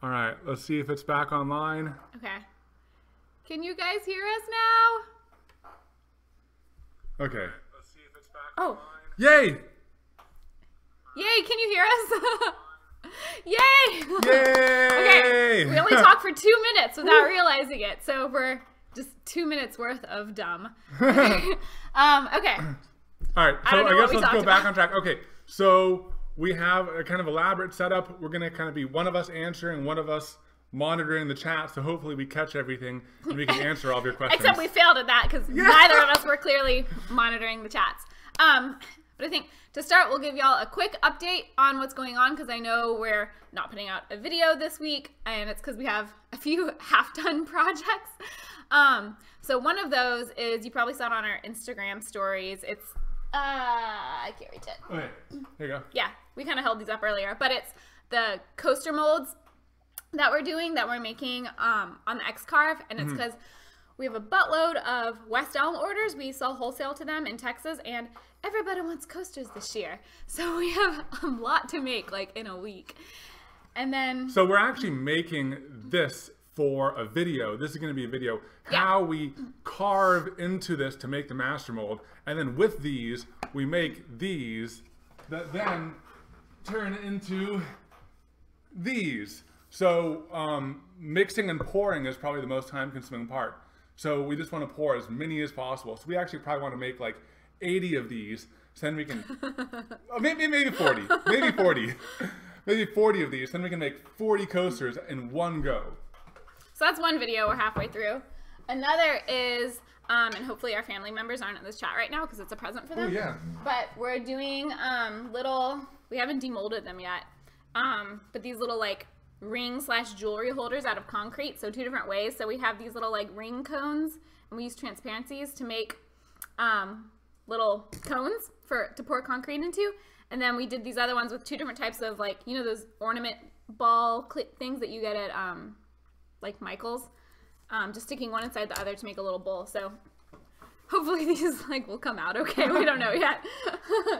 All right, let's see if it's back online. Okay. Can you guys hear us now? Okay. Let's see if it's back online. Yay! Yay, can you hear us? Yay! Yay! Okay, we only talked for 2 minutes without realizing it, so we're just 2 minutes worth of dumb. Okay. Okay. All right, so I guess let's go back on track. Okay, so we have a kind of elaborate setup. We're going to kind of be one of us answering, one of us monitoring the chat, so hopefully we catch everything and we can answer all of your questions. Except we failed at that because neither of us were clearly monitoring the chats. But I think to start, we'll give y'all a quick update on what's going on because I know we're not putting out a video this week, and it's because we have a few half-done projects. So one of those is, you probably saw it on our Instagram stories. It's, I can't reach it. Okay, there you go. Yeah, we kind of held these up earlier, but it's the coaster molds that we're making on the X-Carve, and it's because we have a buttload of West Elm orders. We sell wholesale to them in Texas, and everybody wants coasters this year. So we have a lot to make, like, in a week. And then... So we're actually making this for a video. This is going to be a video. How we carve into this to make the master mold. And then with these, we make these that then turn into these. So mixing and pouring is probably the most time-consuming part. So we just want to pour as many as possible. So we actually probably want to make like 80 of these. So then we can, maybe 40, maybe 40, maybe 40 of these. Then we can make 40 coasters in one go. So that's one video we're halfway through. Another is, and hopefully our family members aren't in this chat right now because it's a present for them. Oh yeah. But we're doing little, we haven't demolded them yet, but these little like ring/jewelry holders out of concrete. So 2 different ways. So we have these little like ring cones, and we use transparencies to make little cones to pour concrete into. And then we did these other ones with 2 different types of, like, you know, those ornament ball clip things that you get at like Michael's, just sticking one inside the other to make a little bowl. So hopefully these like will come out okay. We don't know yet.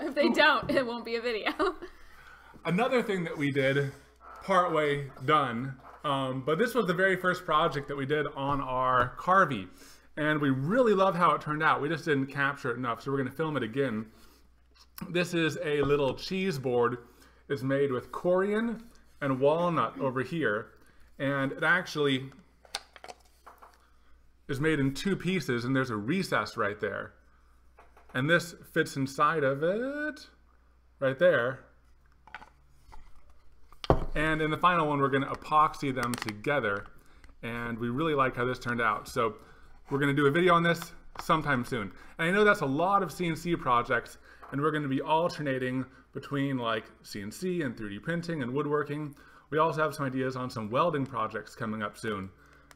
If they don't, it won't be a video. Another thing that we did, partway done, but this was the very first project that we did on our Carvey, and we really love how it turned out. We just didn't capture it enough, so we're going to film it again. This is a little cheese board. It's made with corian and walnut over here, and it actually is made in 2 pieces, and there's a recess right there, and this fits inside of it right there. And in the final one, we're going to epoxy them together, and we really like how this turned out. So we're going to do a video on this sometime soon. And I know that's a lot of CNC projects, and we're going to be alternating between like CNC and 3D printing and woodworking. We also have some ideas on some welding projects coming up soon.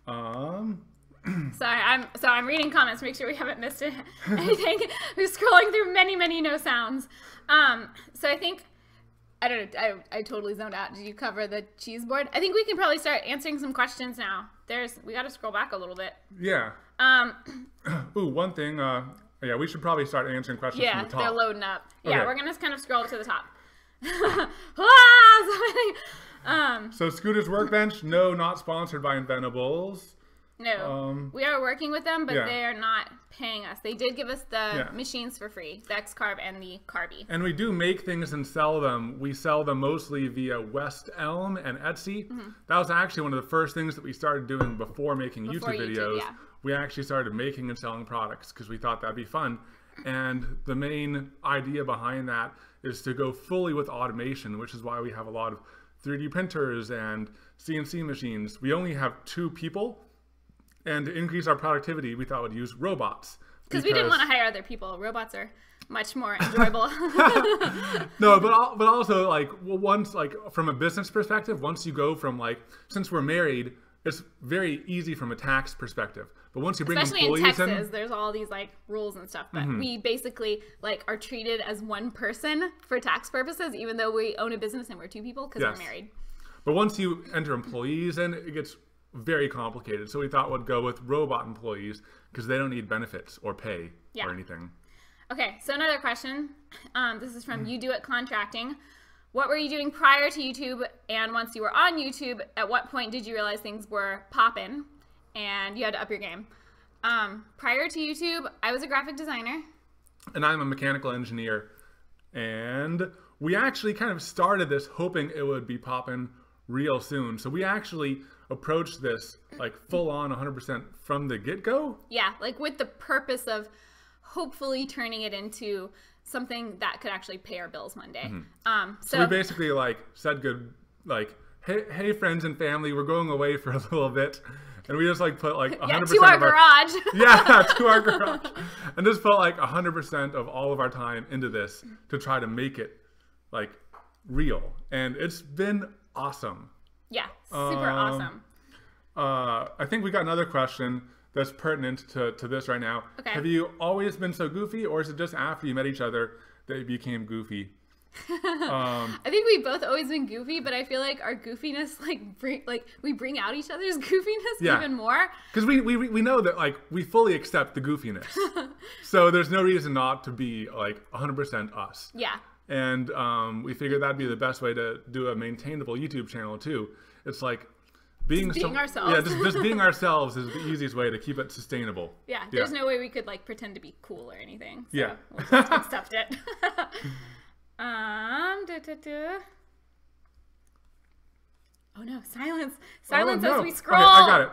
Sorry, I'm reading comments to make sure we haven't missed anything. We're scrolling through many no sounds. So I think, I don't know, I totally zoned out. Did you cover the cheese board? I think we can probably start answering some questions now. We got to scroll back a little bit. Yeah. Ooh, one thing, yeah, we should probably start answering questions from the top. Yeah, they're loading up. Okay. Yeah, we're going to kind of scroll up to the top. So Scooter's Workbench, no, not sponsored by Inventables. No, we are working with them, but they are not paying us. They did give us the machines for free, the X-Carve and the Carby. And we do make things and sell them. We sell them mostly via West Elm and Etsy. That was actually one of the first things that we started doing before making YouTube videos. Yeah. We actually started making and selling products because we thought that'd be fun. And the main idea behind that is to go fully with automation, which is why we have a lot of 3D printers and CNC machines. We only have 2 people. And to increase our productivity, we thought we'd use robots. Because we didn't want to hire other people. Robots are much more enjoyable. No, but also, like, well, once, like, from a business perspective, once you go from, like, since we're married, it's very easy from a tax perspective. But once you bring especially employees in Texas, there's all these, like, rules and stuff. But we basically, like, are treated as one person for tax purposes, even though we own a business and we're 2 people because we're married. But once you enter employees, then it gets very complicated. So we thought we'd go with robot employees because they don't need benefits or pay or anything. Okay, so another question. This is from You Do It Contracting. what were you doing prior to YouTube? And once you were on YouTube, at what point did you realize things were popping and you had to up your game? Prior to YouTube, I was a graphic designer. And I'm a mechanical engineer. And we actually kind of started this hoping it would be popping real soon. So we actually approached this like full on 100% from the get-go. Yeah, like with the purpose of hopefully turning it into something that could actually pay our bills one day. So we basically like said hey friends and family, we're going away for a little bit. And we just like put like 100% to our garage. To our garage. And just put like 100% of all of our time into this to try to make it like real. And it's been awesome. Yeah, super awesome. I think we got another question that's pertinent to this right now. Okay. Have you always been so goofy, or is it just after you met each other that you became goofy? I think we've both always been goofy, but I feel like our goofiness we bring out each other's goofiness even more. Because we know that like we fully accept the goofiness, so there's no reason not to be like 100% us. Yeah. And we figured that'd be the best way to do a maintainable YouTube channel too. It's like being ourselves. Yeah, just being ourselves is the easiest way to keep it sustainable. Yeah, there's no way we could like pretend to be cool or anything. So yeah, we'll just accept it. Oh no, silence as we scroll. Okay, I got it.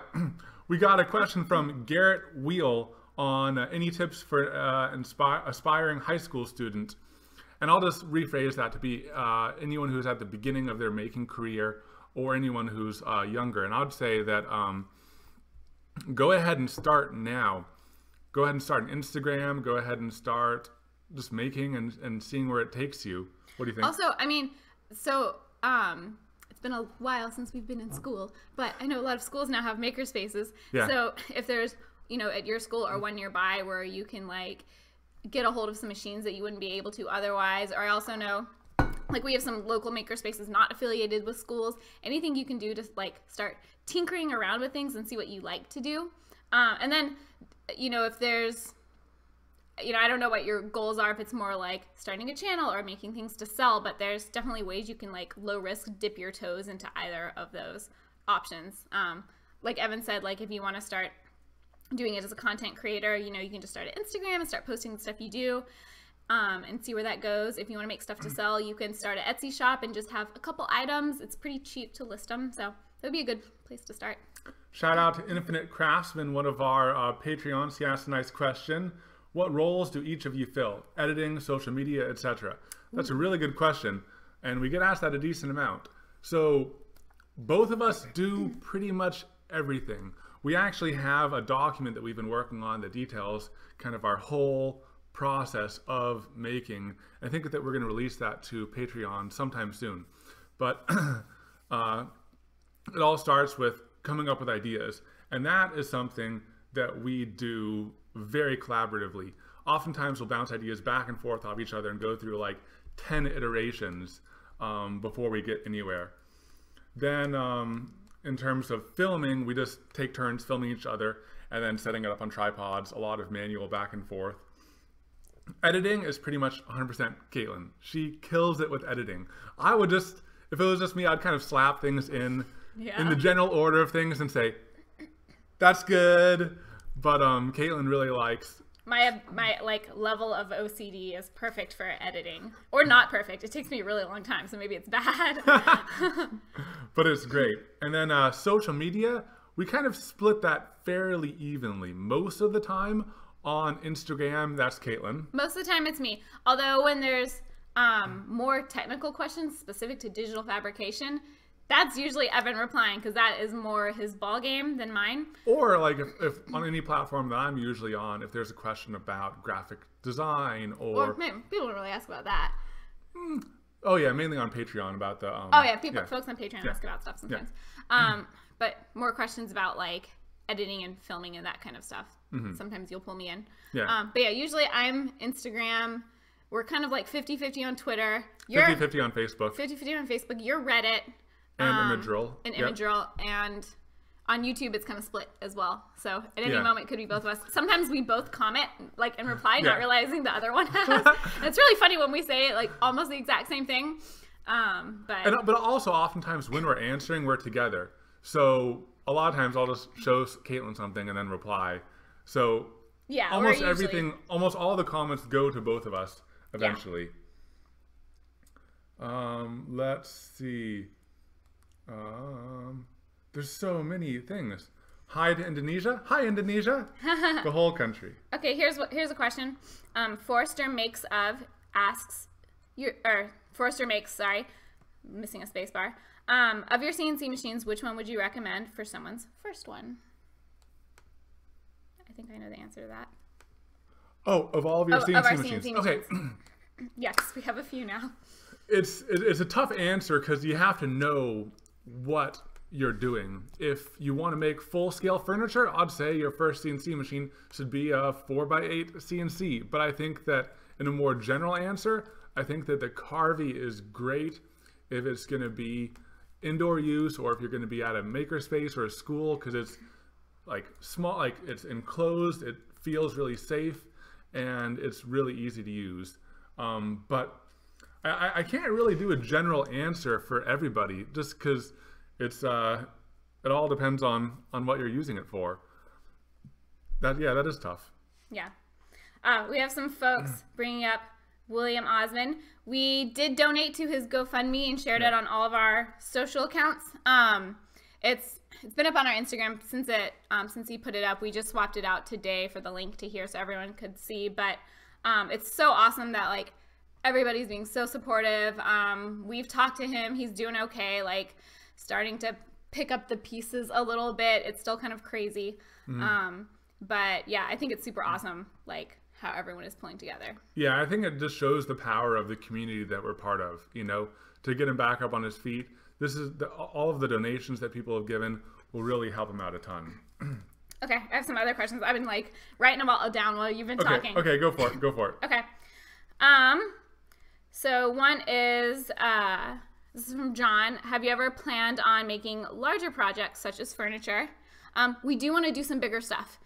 We got a question from Garrett Wheel on any tips for aspiring high school student. And I'll just rephrase that to be anyone who's at the beginning of their making career or anyone who's younger. And I'd say that go ahead and start now. Go ahead and start an Instagram. Go ahead and start just making and seeing where it takes you. What do you think? Also, I mean, so it's been a while since we've been in school, but I know a lot of schools now have makerspaces. Yeah. So if there's, at your school or one nearby where you can like get a hold of some machines that you wouldn't be able to otherwise, or I also know like we have some local makerspaces not affiliated with schools, anything you can do to like start tinkering around with things and see what you like to do. And then, if there's, I don't know what your goals are, if it's more like starting a channel or making things to sell, but there's definitely ways you can like low risk dip your toes into either of those options. Like Evan said, like if you want to start doing it as a content creator, you can just start an Instagram and start posting the stuff you do and see where that goes. If you want to make stuff to sell, you can start an Etsy shop and just have a couple items. It's pretty cheap to list them, so that would be a good place to start. Shout out to Infinite Craftsman, one of our Patreons. He asked a nice question. What roles do each of you fill? Editing, social media, etc. That's a really good question, and we get asked that a decent amount. So both of us do pretty much everything. We actually have a document that we've been working on that details kind of our whole process of making. I think that we're going to release that to Patreon sometime soon. But it all starts with coming up with ideas, and that is something that we do very collaboratively. Oftentimes we'll bounce ideas back and forth off each other and go through like 10 iterations before we get anywhere. Then in terms of filming, we just take turns filming each other and then setting it up on tripods, a lot of manual back and forth. Editing is pretty much 100% Katelyn. She kills it with editing. I would just, if it was just me, I'd kind of slap things in the general order of things and say, that's good. But Katelyn really likes... My like level of OCD is perfect for editing. Or not perfect. It takes me a really long time, so maybe it's bad. But it's great. And then social media, we kind of split that fairly evenly. Most of the time on Instagram, that's Katelyn. Most of the time it's me. Although when there's more technical questions specific to digital fabrication, that's usually Evan replying because that is more his ball game than mine. Or like if on any platform that I'm usually on, if there's a question about graphic design or people don't really ask about that. Oh yeah, mainly on Patreon about the. Folks on Patreon ask about stuff sometimes. But more questions about like editing and filming and that kind of stuff. Sometimes you'll pull me in. But yeah, usually I'm Instagram. We're kind of like 50-50 on Twitter. 50-50 on Facebook. 50-50 on Facebook. You're Reddit. And Imagerill. And on YouTube it's kind of split as well. So at any moment it could be both of us. Sometimes we both comment like and reply, not realizing the other one has. And it's really funny when we say like almost the exact same thing. But also oftentimes when we're answering, we're together. So a lot of times I'll just show Katelyn something and then reply. So yeah, almost everything, almost all the comments go to both of us eventually. Yeah. Let's see. There's so many things. Hi to Indonesia. Hi, Indonesia. The whole country. Okay, here's a question. Forrester makes asks Forrester makes, sorry, missing a space bar. Of your CNC machines, which one would you recommend for someone's first one? I think I know the answer to that. Oh, of all of your CNC machines. Okay. Yes, we have a few now. It's a tough answer because you have to know what you're doing. If you want to make full-scale furniture, I'd say your first CNC machine should be a 4x8 CNC. But I think that in a more general answer, I think that the Carvey is great if it's going to be indoor use or if you're going to be at a makerspace or a school, because it's like small, like it's enclosed, it feels really safe, and it's really easy to use. But I can't really do a general answer for everybody just because it's it all depends on what you're using it for. That is tough. Yeah. We have some folks bringing up William Osman. We did donate to his GoFundMe and shared it on all of our social accounts. It's been up on our Instagram since he put it up. We just swapped it out today for the link to here so everyone could see. But it's so awesome that like everybody's being so supportive. We've talked to him. He's doing okay. Like starting to pick up the pieces a little bit. It's still kind of crazy. But yeah, I think it's super awesome. Like how everyone is pulling together. Yeah, I think it just shows the power of the community that we're part of, you know, to get him back up on his feet. This is all of the donations that people have given will really help him out a ton. Okay, I have some other questions. I've been like writing them all down while you've been talking. Okay, go for it. Go for it. Okay. So one is, this is from John. Have you ever planned on making larger projects such as furniture? We do want to do some bigger stuff.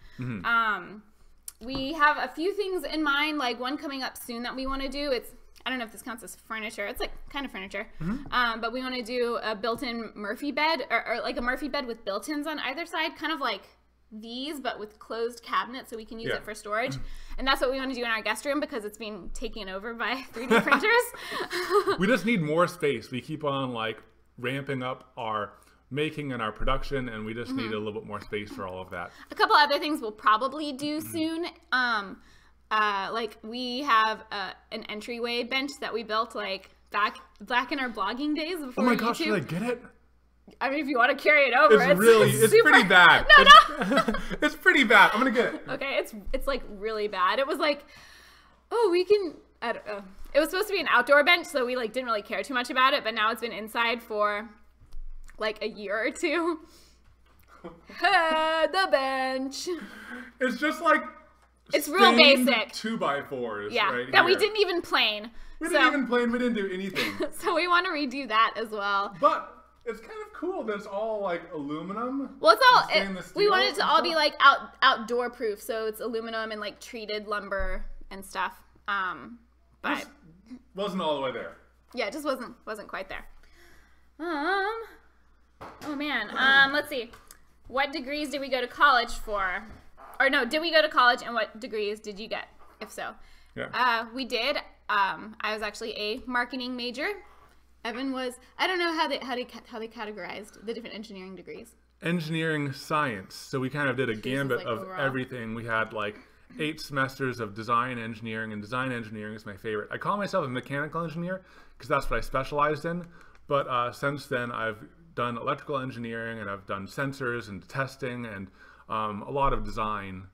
We have a few things in mind, like one coming up soon that we want to do. I don't know if this counts as furniture. It's like kind of furniture. But we want to do a built-in Murphy bed or like a Murphy bed with built-ins on either side, kind of like these, but with closed cabinets so we can use it for storage. And that's what we want to do in our guest room because it's being taken over by 3D printers. We just need more space. We keep on like ramping up our making and our production, and we just need a little bit more space for all of that. A couple other things we'll probably do soon. Like we have an entryway bench that we built like back in our blogging days before Oh my gosh, YouTube. should I get it? I mean, if you want to carry it over, it's pretty bad. No. It's pretty bad. I'm gonna get it. Okay, it's like really bad. It was like, oh, we can. I don't know. It was supposed to be an outdoor bench, so we like didn't really care too much about it. But now it's been inside for like a year or two. The bench. It's just like it's real basic 2x4s. Yeah, right that here. we didn't even plane. We didn't even plane. We didn't do anything. So we want to redo that as well. But it's kind of cool that it's all like aluminum. Well, it's all. We want it to all be like outdoor proof, so it's aluminum and like treated lumber and stuff. But just wasn't all the way there. Yeah, it just wasn't quite there. Oh man. Let's see. What degrees did we go to college for? Or no, did we go to college and what degrees did you get? If so. Yeah. We did. I was actually a marketing major. Evan was. I don't know how they categorized the different engineering degrees. Engineering science. So we kind of did a gambit of overall. Everything. We had like 8 semesters of design engineering, and design engineering is my favorite. I call myself a mechanical engineer because that's what I specialized in. But since then, I've done electrical engineering, and I've done sensors and testing, and a lot of design.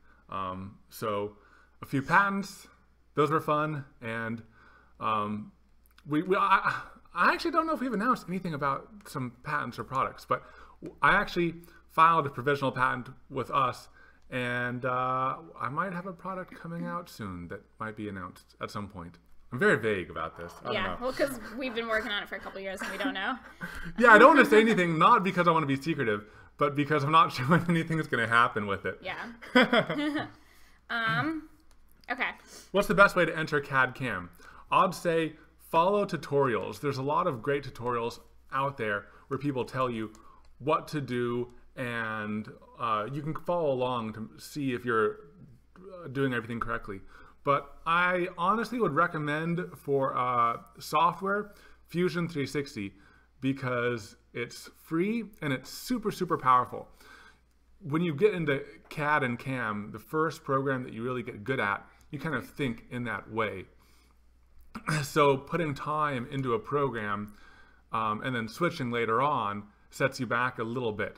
So a few patents, those were fun, and I actually don't know if we've announced anything about some patents or products, but I actually filed a provisional patent with us, and I might have a product coming out soon that might be announced at some point. I'm very vague about this. I don't know. Well, because we've been working on it for a couple years and we don't know. Yeah, I don't want to say anything, not because I want to be secretive, but because I'm not sure anything is going to happen with it. Yeah. Okay. What's the best way to enter CAD CAM? I'd say follow tutorials. There's a lot of great tutorials out there where people tell you what to do, and you can follow along to see if you're doing everything correctly. But I honestly would recommend for software Fusion 360 because it's free and it's super, super powerful. When you get into CAD and CAM, the first program that you really get good at, you kind of think in that way. So putting time into a program and then switching later on sets you back a little bit.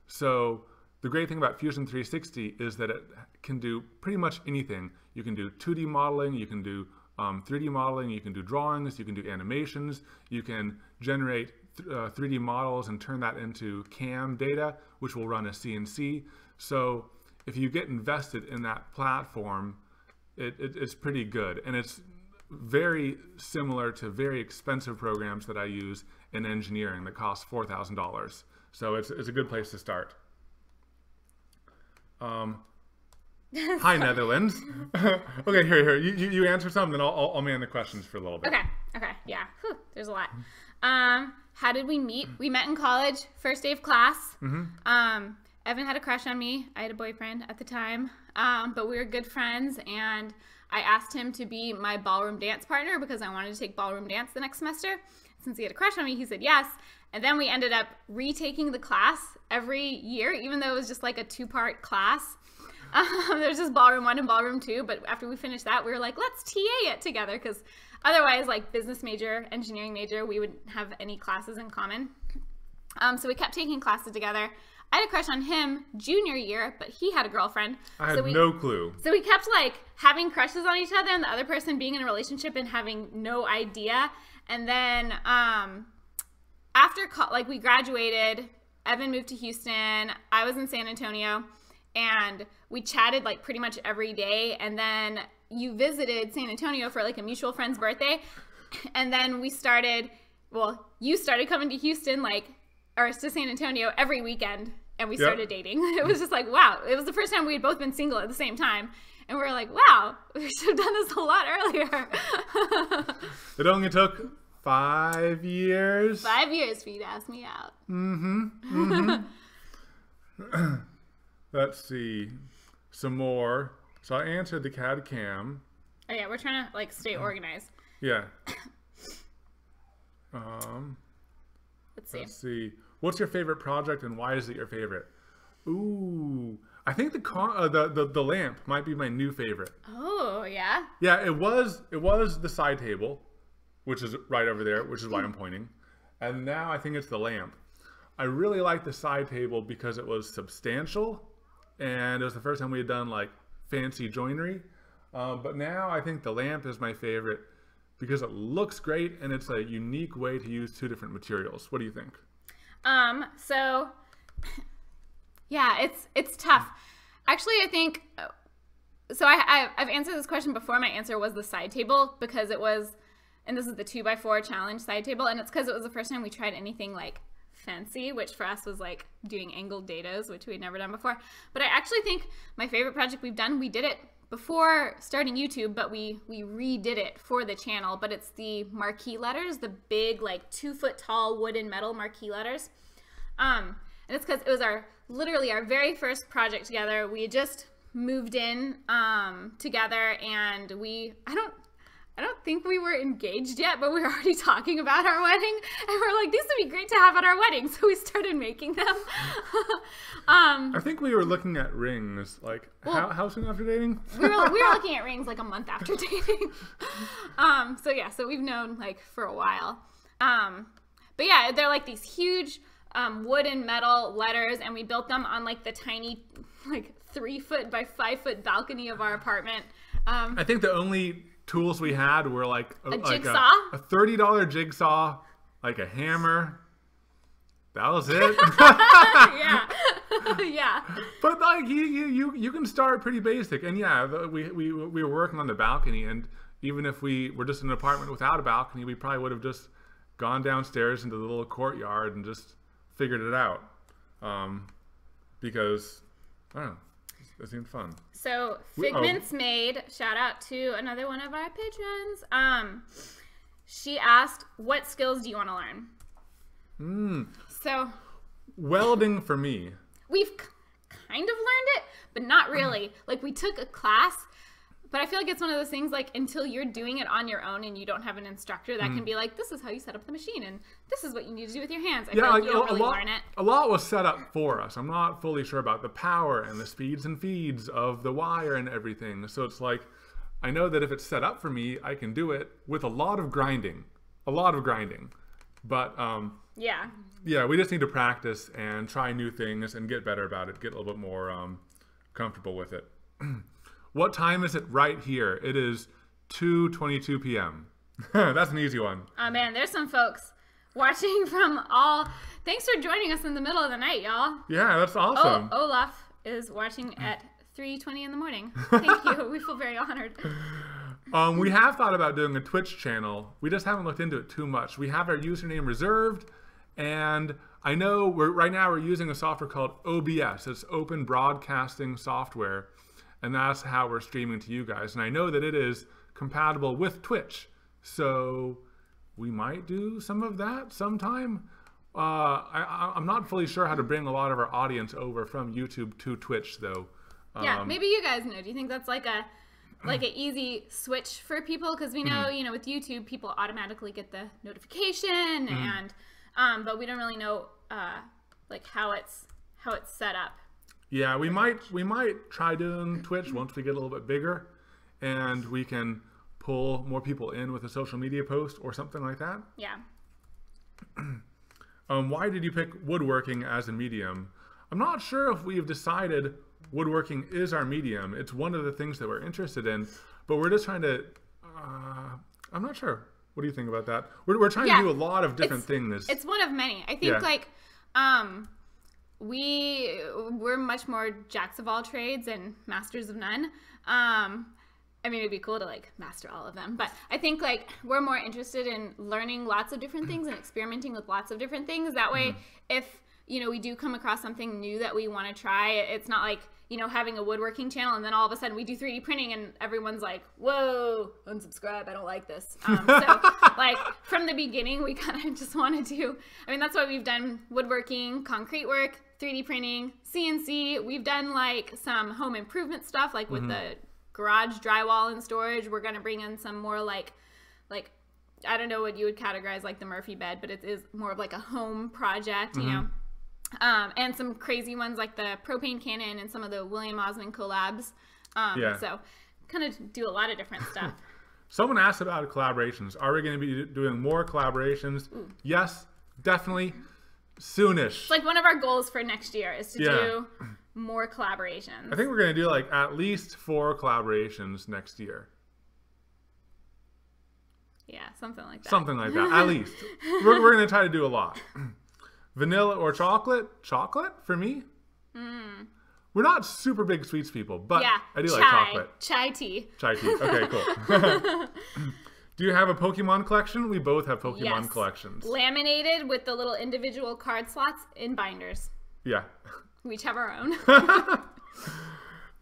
So the great thing about Fusion 360 is that it can do pretty much anything. You can do 2D modeling, you can do 3D modeling, you can do drawings, you can do animations, you can generate 3D models and turn that into CAM data, which will run as CNC. So if you get invested in that platform, it's pretty good. And it's very similar to very expensive programs that I use in engineering that cost $4,000. So it's a good place to start. Hi, Netherlands. Okay, here. You answer something, then I'll man the questions for a little bit. Okay, yeah. Whew, there's a lot. How did we meet? We met in college, first day of class. Evan had a crush on me. I had a boyfriend at the time, but we were good friends, and I asked him to be my ballroom dance partner because I wanted to take ballroom dance the next semester. Since he had a crush on me, he said yes. And then we ended up retaking the class every year, even though it was just like a 2-part class. There's just ballroom 1 and ballroom 2, but after we finished that, we were like, let's TA it together, because otherwise, like business major, engineering major, we wouldn't have any classes in common. So we kept taking classes together. I had a crush on him junior year, but he had a girlfriend. I had no clue. So we kept like having crushes on each other and the other person being in a relationship and having no idea. And then after we graduated, Evan moved to Houston. I was in San Antonio, and we chatted like pretty much every day. And then you visited San Antonio for like a mutual friend's birthday. And then you started coming to Houston or to San Antonio every weekend. And we started dating. It was just like, wow. It was the first time we had both been single at the same time. And we were like, wow, we should have done this a lot earlier. It only took 5 years. 5 years for you to ask me out. Let's see. Some more. So I answered the CAD CAM. Oh yeah, we're trying to like stay organized. Yeah. Let's see. What's your favorite project and why is it your favorite? Ooh, I think the lamp might be my new favorite. Oh yeah. Yeah, it was the side table, which is right over there, which is why I'm pointing, and now I think it's the lamp. I really like the side table because it was substantial, and it was the first time we had done like fancy joinery. But now I think the lamp is my favorite because it looks great and it's a unique way to use 2 different materials. What do you think? So yeah, it's tough. Actually, I think, so I've answered this question before. My answer was the side table because it was, and this is the 2x4 challenge side table. And it's because it was the first time we tried anything like fancy, which for us was like doing angled datas, which we'd never done before. But I actually think my favorite project we've done, we did it before starting YouTube, but we redid it for the channel. But it's the marquee letters, the big like 2-foot tall wooden metal marquee letters. And it's because it was literally our very first project together. We had just moved in together, and I don't think we were engaged yet, but we were already talking about our wedding, and we're like, these would be great to have at our wedding. So we started making them. I think we were looking at rings, like how soon after dating? we were looking at rings like a month after dating. So we've known like for a while. But yeah, they're like these huge wood and metal letters, and we built them on like the tiny like 3-foot by 5-foot balcony of our apartment. I think the only tools we had were like a jigsaw, a $30 jigsaw, like a hammer. That was it. Yeah. But like you can start pretty basic, and yeah, we were working on the balcony, and even if we were just in an apartment without a balcony, we probably would have just gone downstairs into the little courtyard and just figured it out, because I don't know. It seemed fun. So Figments Made, shout out to another one of our patrons. She asked, what skills do you want to learn? So welding for me. We've kind of learned it, but not really. Like, we took a class, but I feel like it's one of those things, like, until you're doing it on your own and you don't have an instructor that can be like, this is how you set up the machine, and this is what you need to do with your hands. I feel like you don't really learn it. A lot was set up for us. I'm not fully sure about the power and the speeds and feeds of the wire and everything. So it's like, I know that if it's set up for me, I can do it with a lot of grinding. But, yeah, we just need to practice and try new things and get better about it, get a little bit more comfortable with it. What time is it right here? It is 2:22 p.m. That's an easy one. Oh, man, there's some folks watching from all... Thanks for joining us in the middle of the night, y'all. Yeah, that's awesome. Oh, Olaf is watching at 3:20 in the morning. Thank you. We feel very honored. We have thought about doing a Twitch channel. We just haven't looked into it too much. We have our username reserved, and I know right now we're using a software called OBS. It's Open Broadcasting Software, and that's how we're streaming to you guys. And I know that it is compatible with Twitch, so we might do some of that sometime. I'm not fully sure how to bring a lot of our audience over from YouTube to Twitch, though. Yeah, maybe you guys know. Do you think that's like an easy switch for people? Because we know, you know, with YouTube, people automatically get the notification, and but we don't really know like how it's set up. Yeah, we might try doing Twitch once we get a little bit bigger, and we can pull more people in with a social media post or something like that. Yeah. Why did you pick woodworking as a medium? I'm not sure if we've decided woodworking is our medium. It's one of the things that we're interested in, but we're just trying to, I'm not sure. What do you think about that? We're trying to do a lot of different things. It's one of many. I think like, we're much more jacks of all trades and masters of none. I mean, it'd be cool to like master all of them, but I think like we're more interested in learning lots of different things and experimenting with lots of different things. That way, if, you know, we do come across something new that we want to try, it's not like, you know, having a woodworking channel and then all of a sudden we do 3D printing and everyone's like, whoa, unsubscribe, I don't like this. So like from the beginning, we kind of just wanted to, I mean, that's why we've done woodworking, concrete work, 3D printing, CNC. We've done like some home improvement stuff, like with the garage drywall and storage. We're going to bring in some more like, I don't know what you would categorize like the Murphy bed, but it is more of like a home project, you know. And some crazy ones like the propane cannon and some of the William Osman collabs. So kind of do a lot of different stuff. Someone asked about collaborations. Are we going to be doing more collaborations? Ooh. Yes, definitely. Soonish. It's like one of our goals for next year is to do more collaborations. I think we're going to do like at least 4 collaborations next year. Yeah, something like that. Something like that, at least. We're going to try to do a lot. Vanilla or chocolate? Chocolate for me. We're not super big sweets people, but I do like chocolate. Chai tea. Chai tea. Okay, cool. Do you have a Pokemon collection? We both have Pokemon collections. Laminated with the little individual card slots in binders. Yeah. We each have our own.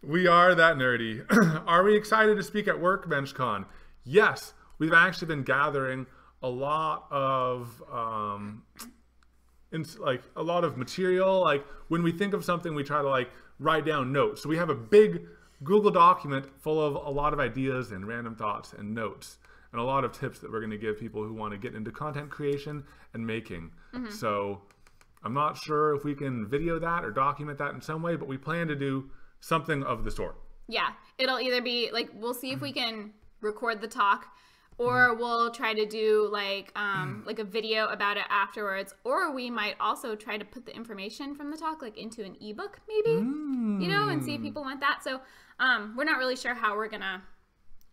We are that nerdy. Are we excited to speak at WorkbenchCon? Yes. We've actually been gathering a lot of a lot of material. Like when we think of something, we try to like write down notes. So we have a big Google document full of a lot of ideas and random thoughts and notes and a lot of tips that we're going to give people who want to get into content creation and making. So I'm not sure if we can video that or document that in some way, but we plan to do something of the sort. Yeah, it'll either be like, we'll see if we can record the talk, or we'll try to do like a video about it afterwards, or we might also try to put the information from the talk like into an ebook maybe, you know, and see if people want that. So we're not really sure how we're gonna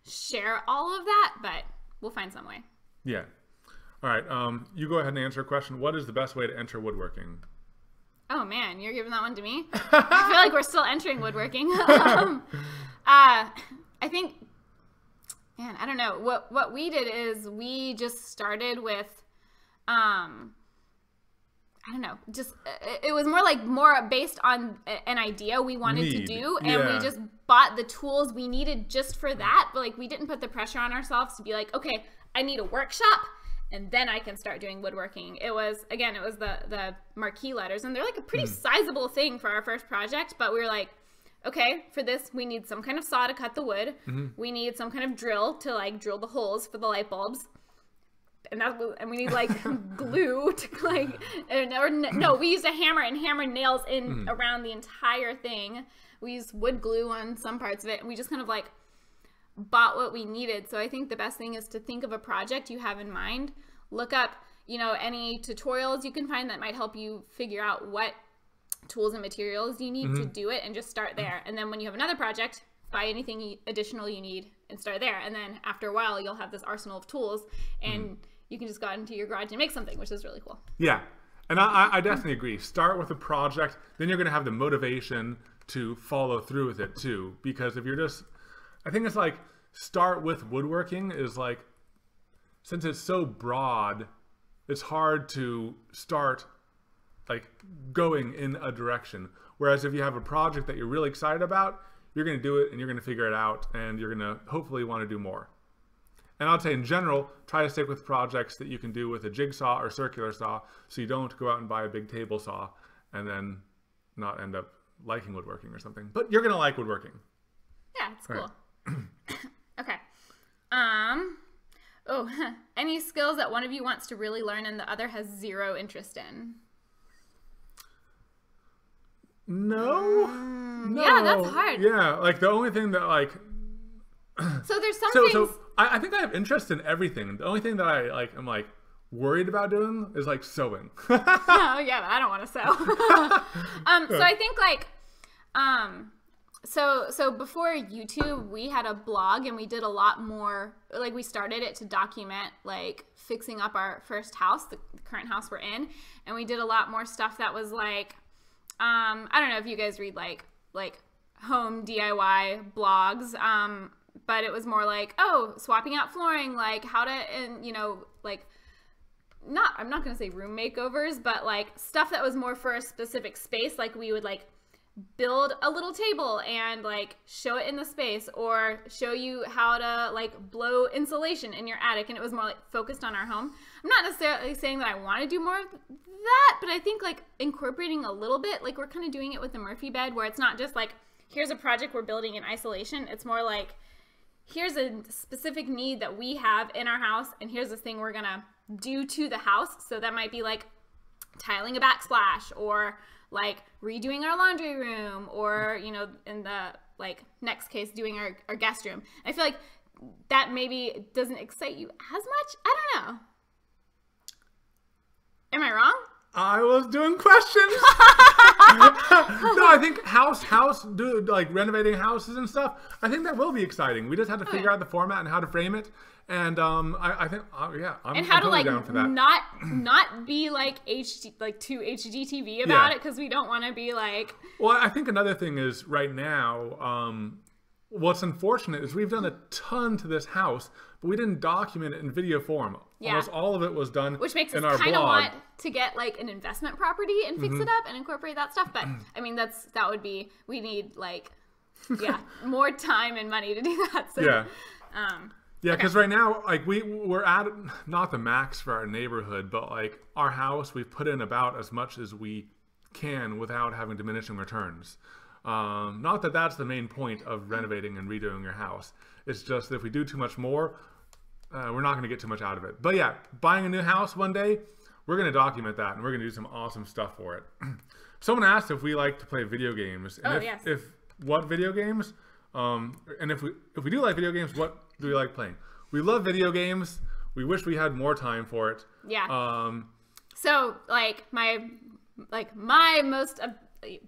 share all of that, but we'll find some way. Yeah. All right. You go ahead and answer a question. What is the best way to enter woodworking? Oh man, you're giving that one to me? I feel like we're still entering woodworking. I think, man, I don't know. What we did is we just started with, I don't know, just, it was more based on an idea we wanted to do, and we just bought the tools we needed just for that. But like, we didn't put the pressure on ourselves to be like, okay, I need a workshop, and then I can start doing woodworking. It was the marquee letters, and they're like a pretty sizable thing for our first project, but we were like, okay, for this, we need some kind of saw to cut the wood. We need some kind of drill to like drill the holes for the light bulbs. And we need like glue to like, no, we used a hammer and hammered nails in around the entire thing. We used wood glue on some parts of it, and we just kind of like bought what we needed. So I think the best thing is to think of a project you have in mind, look up, you know, any tutorials you can find that might help you figure out what tools and materials you need to do it, and just start there. And then when you have another project, buy anything additional you need and start there. And then after a while, you'll have this arsenal of tools, and you can just go out into your garage and make something, which is really cool. Yeah. And I definitely agree. Start with a project, then you're going to have the motivation to follow through with it too. Because if you're just, I think it's like, start with woodworking is like, since it's so broad, it's hard to start like going in a direction. Whereas if you have a project that you're really excited about, you're going to do it and you're going to figure it out, and you're going to hopefully want to do more. And I'd say in general, try to stick with projects that you can do with a jigsaw or circular saw, so you don't go out and buy a big table saw and then not end up liking woodworking or something. But you're going to like woodworking. Yeah, it's cool. Right. Okay. Any skills that one of you wants to really learn and the other has zero interest in? No. Yeah, that's hard. Yeah, like the only thing that like... So there's some things... So I think I have interest in everything. The only thing that I'm like worried about doing is like sewing. Oh yeah, but I don't want to sew. So I think like, so before YouTube, we had a blog, and we did a lot more, like we started it to document like fixing up our first house, the current house we're in. And we did a lot more stuff that was like, I don't know if you guys read like home DIY blogs, but it was more like, oh, swapping out flooring, like how to, and you know, like I'm not going to say room makeovers, but like stuff that was more for a specific space. Like we would like build a little table and like show it in the space, or show you how to like blow insulation in your attic. And it was more like focused on our home. I'm not necessarily saying that I want to do more of that, but I think like incorporating a little bit, like we're kind of doing it with the Murphy bed, where it's not just like, here's a project we're building in isolation. It's more like, here's a specific need that we have in our house, and here's this thing we're gonna do to the house. So that might be like tiling a backsplash, or like redoing our laundry room, or, you know, in the like next case, doing our guest room. I feel like that maybe doesn't excite you as much. I don't know. Am I wrong? I was doing questions. No, I think like renovating houses and stuff, I think that will be exciting. We just have to figure out the format and how to frame it. And I think, yeah, I'm totally down for that. Not be like too HGTV about it, because we don't want to be like. Well, I think another thing is right now, what's unfortunate is we've done a ton to this house, but we didn't document it in video form. Yeah. Almost all of it was done which makes in us our kind of blog. want to get like an investment property and fix it up and incorporate that stuff. But I mean, we need like, more time and money to do that. So, yeah. Yeah, because right now, like we're at not the max for our neighborhood, but like our house, we've put in about as much as we can without having diminishing returns. Not that that's the main point of renovating and redoing your house. It's just that if we do too much more, we're not going to get too much out of it. But yeah, buying a new house one day, we're going to document that, and we're going to do some awesome stuff for it. Someone asked if we like to play video games. And if what video games? And if we do like video games, what do we like playing? We love video games. We wish we had more time for it. Yeah. So like my most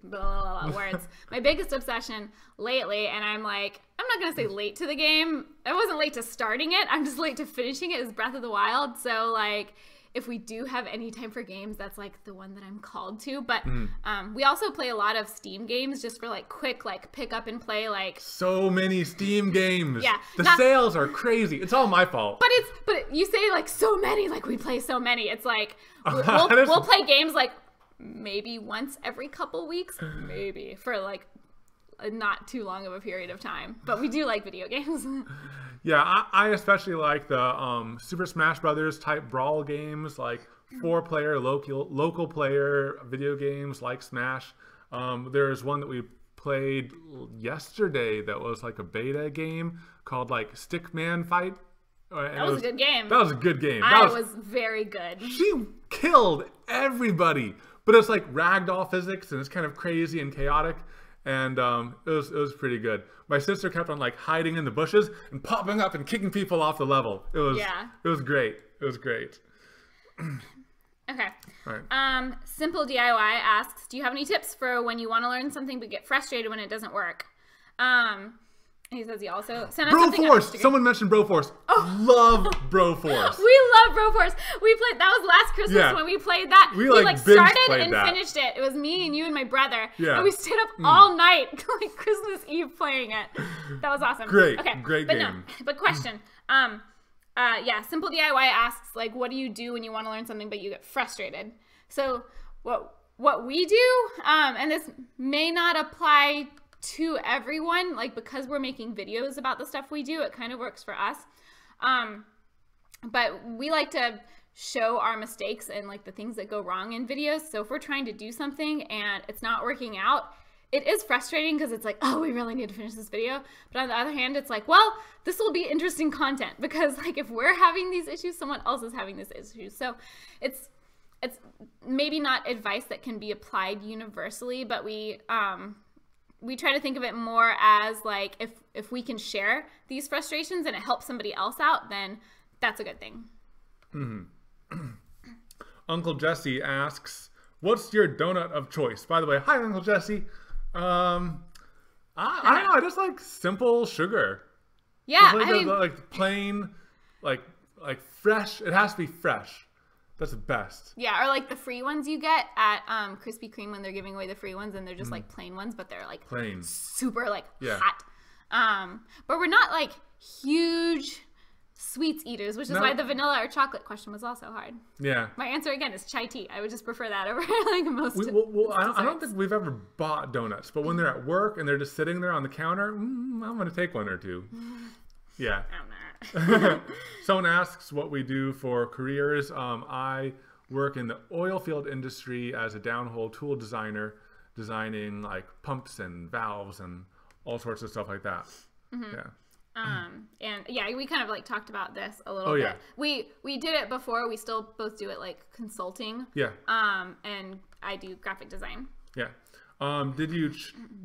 words, my biggest obsession lately, and I'm not gonna say late to the game. I wasn't late to starting it. I'm just late to finishing it. Is Breath of the Wild. So like, if we do have any time for games, that's like the one that I'm called to. But we also play a lot of Steam games just for like quick like pick up and play. Like so many Steam games. Yeah, the sales are crazy. It's all my fault. But you say like so many, like we play so many. It's like we'll play games like maybe once every couple weeks, maybe for like not too long of a period of time. But we do like video games. Yeah, I especially like the Super Smash Brothers type brawl games, like 4-player local player video games like Smash. There's one that we played yesterday that was like a beta game called like Stickman Fight. That was a good game. That was a good game. That was very good. She killed everybody, but it's like ragdoll physics and it's kind of crazy and chaotic. And it was pretty good. My sister kept on like hiding in the bushes and popping up and kicking people off the level. It was great. It was great. Okay. All right. Simple DIY asks, do you have any tips for when you want to learn something but get frustrated when it doesn't work? He says he also sent us something on Broforce. Instagram. Someone mentioned Broforce. Love Broforce. We love Broforce. We played. That was last Christmas when we played that. We like binge started played and that. finished it. It was me and you and my brother. Yeah. And we stayed up all night, like Christmas Eve, playing it. That was awesome. Great. Okay. Great but game. No. But question. Yeah. Simple DIY asks, like, what do you do when you want to learn something but you get frustrated? So what we do, and this may not apply to everyone, like, because we're making videos about the stuff we do, it kind of works for us. But we like to show our mistakes and like the things that go wrong in videos. So if we're trying to do something and it's not working out, it is frustrating because it's like, oh, we really need to finish this video. But on the other hand, it's like, well, this will be interesting content because like if we're having these issues, someone else is having these issues. So it's maybe not advice that can be applied universally, but we try to think of it more as like if we can share these frustrations and it helps somebody else out, then that's a good thing. Mm-hmm. Uncle Jesse asks, what's your donut of choice? By the way, hi Uncle Jesse. I don't know, I just like simple sugar. Yeah, like I mean, like plain, like fresh. It has to be fresh. That's the best. Yeah, or like the free ones you get at Krispy Kreme when they're giving away the free ones and they're just like plain ones, but they're like plain, super like hot. But we're not like huge sweets eaters, which is why the vanilla or chocolate question was also hard. Yeah. My answer again is chai tea. I would just prefer that over like most. I don't think we've ever bought donuts, but when they're at work and they're just sitting there on the counter, I'm gonna take one or two. Yeah. I'm not. Someone asks what we do for careers. I work in the oil field industry as a downhole tool designer, designing like pumps and valves and all sorts of stuff like that. Mm-hmm. Yeah. And yeah, we kind of like talked about this a little bit. Yeah. We did it before. We still both do it like consulting. Yeah. And I do graphic design. Yeah. Did you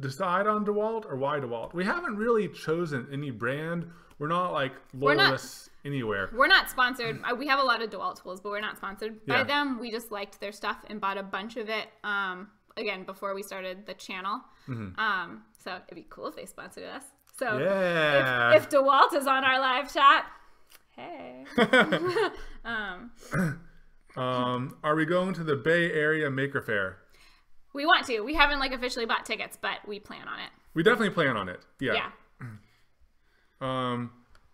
decide on DeWalt or why DeWalt? We haven't really chosen any brand. We're not like loyalists anywhere. We're not sponsored. We have a lot of DeWalt tools, but we're not sponsored by them. We just liked their stuff and bought a bunch of it. Again, before we started the channel. Mm-hmm. So it'd be cool if they sponsored us. So if DeWalt is on our live chat, hey. Are we going to the Bay Area Maker Faire? We want to. We haven't like officially bought tickets, but we plan on it. We definitely plan on it. Yeah. Do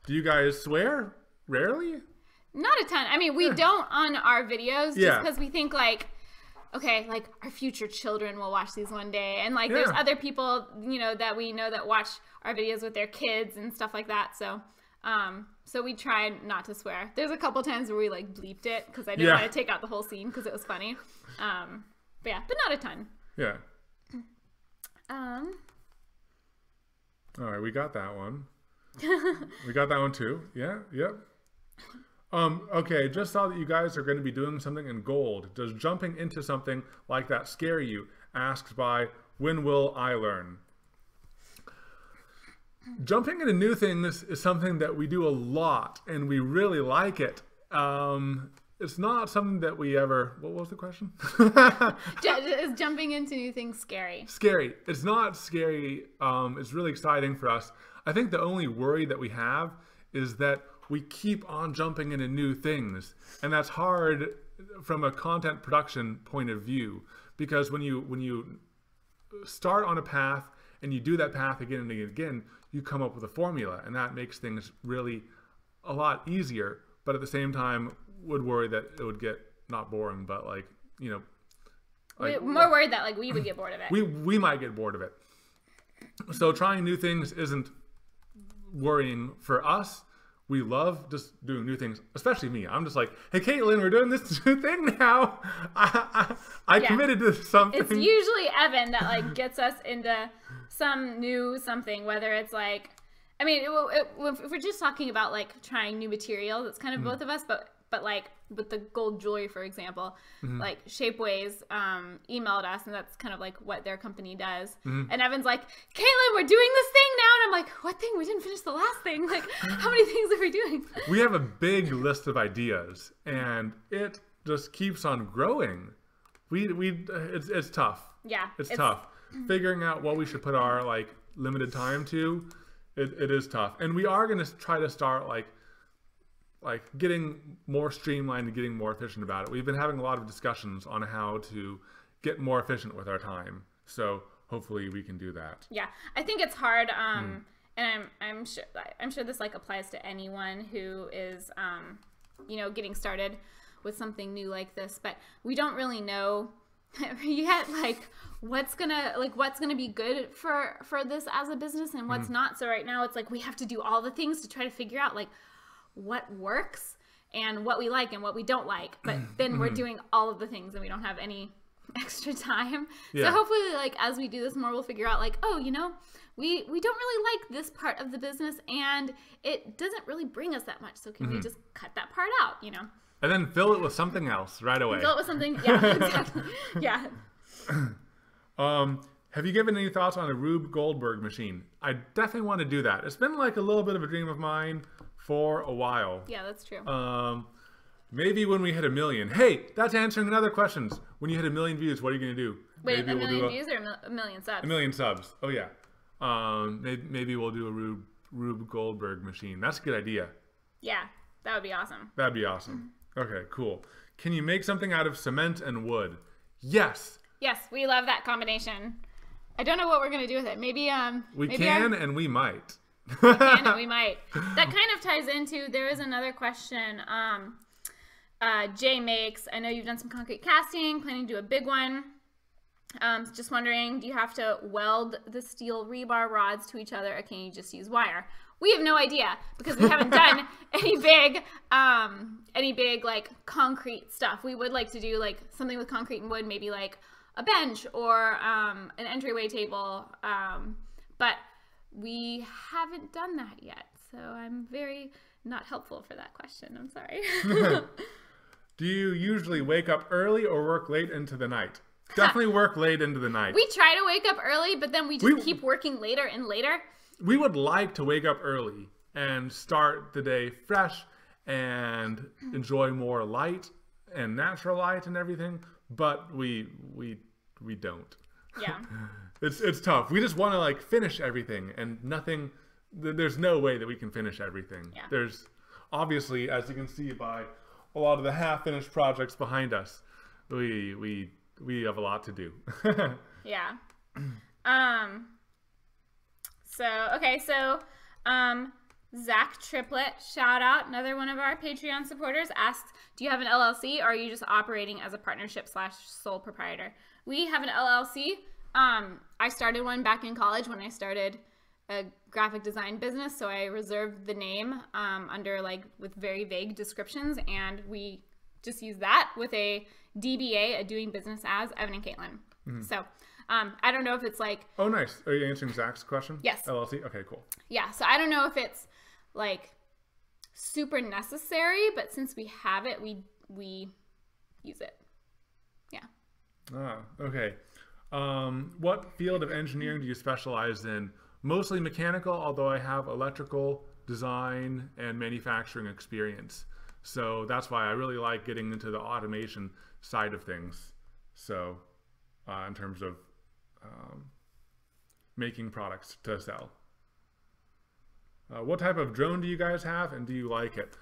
you guys swear? Rarely? Not a ton. I mean, we don't on our videos just because we think like, okay, like our future children will watch these one day. And like there's other people, you know, that we know that watch our videos with their kids and stuff like that. So so we try not to swear. There's a couple times where we like bleeped it because I didn't want to take out the whole scene because it was funny. But yeah, but not a ton. Yeah. All right, we got that one. We got that one too. Yeah, yep. Okay, just saw that you guys are going to be doing something in gold. Does jumping into something like that scare you? Asked by When Will I Learn? Jumping into new things is something that we do a lot, and we really like it. It's not something that we ever... What was the question? Is jumping into new things scary? Scary. It's not scary. It's really exciting for us. I think the only worry that we have is that we keep on jumping into new things. And that's hard from a content production point of view. Because when you start on a path and you do that path again and again, you come up with a formula. And that makes things really a lot easier. But at the same time, would worry that it would get not boring, but like, you know. Like, we're more worried that like we would get bored of it. We might get bored of it. So trying new things isn't worrying for us. we love just doing new things, especially me. I'm just like, hey, Katelyn, we're doing this new thing now. I committed to something. It's usually Evan that like gets us into some new something, whether it's like, I mean, if we're just talking about like trying new materials, it's kind of both of us, but like with the gold jewelry, for example, like Shapeways emailed us, and that's kind of like what their company does. And Evan's like, Katelyn, we're doing this thing now. And I'm like, what thing? We didn't finish the last thing. Like, how many things are we doing? We have a big list of ideas, and it just keeps on growing. It's tough. Yeah. It's tough. Figuring out what we should put our like limited time to, it is tough. And we are going to try to start like getting more streamlined and getting more efficient about it. We've been having a lot of discussions on how to get more efficient with our time. So hopefully we can do that. Yeah, I think it's hard. And I'm sure this like applies to anyone who is, you know, getting started with something new like this, but we don't really know yet like what's gonna be good for this as a business and what's not. So right now it's like we have to do all the things to try to figure out like what works and what we like and what we don't like, but then we're doing all of the things and we don't have any extra time. So hopefully like as we do this more, we'll figure out like, oh, you know, we don't really like this part of the business and it doesn't really bring us that much, so can we just cut that part out, you know, and then fill it with something else right away. Fill it with something. Yeah, exactly. Yeah. Have you given any thoughts on a Rube Goldberg machine? I definitely want to do that. It's been like a little bit of a dream of mine for a while. Yeah, that's true. Maybe when we hit 1 million. Hey, that's answering another question. When you hit 1 million views, what are you going to do? Wait, maybe 1 million views or 1 million subs? 1 million subs. Oh, yeah. Maybe we'll do a Rube Goldberg machine. That's a good idea. Yeah, that would be awesome. That'd be awesome. Okay, cool. Can you make something out of cement and wood? Yes. Yes, we love that combination. I don't know what we're going to do with it. Maybe we can and we might. We can and we might. That kind of ties into, there is another question Jay makes. I know you've done some concrete casting, planning to do a big one. Just wondering, do you have to weld the steel rebar rods to each other or can you just use wire? We have no idea because we haven't done any big like concrete stuff. We would like to do like something with concrete and wood, maybe like a bench or an entryway table, but we haven't done that yet. So I'm very not helpful for that question. I'm sorry. Do you usually wake up early or work late into the night? Definitely work late into the night. We try to wake up early, but then we just keep working later and later. We would like to wake up early and start the day fresh and enjoy more light and natural light and everything, but we don't. Yeah. It's tough. We just want to like finish everything and nothing. There's no way that we can finish everything. Yeah. There's obviously, as you can see by a lot of the half-finished projects behind us, we have a lot to do. Yeah. So Zach Triplett, shout out, another one of our Patreon supporters, asked, do you have an LLC or are you just operating as a partnership / sole proprietor? We have an LLC. I started one back in college when I started a graphic design business, so I reserved the name under like with very vague descriptions, and we just use that with a DBA, a doing business as Evan and Katelyn. So I don't know if it's like... Oh, nice. Are you answering Zach's question? Yes. LLC? Okay, cool. Yeah, so I don't know if it's like super necessary, but since we have it, we use it. Yeah. Ah, okay. What field of engineering do you specialize in? Mostly mechanical, although I have electrical, design, and manufacturing experience. So that's why I really like getting into the automation side of things. So in terms of making products to sell. What type of drone do you guys have and do you like it?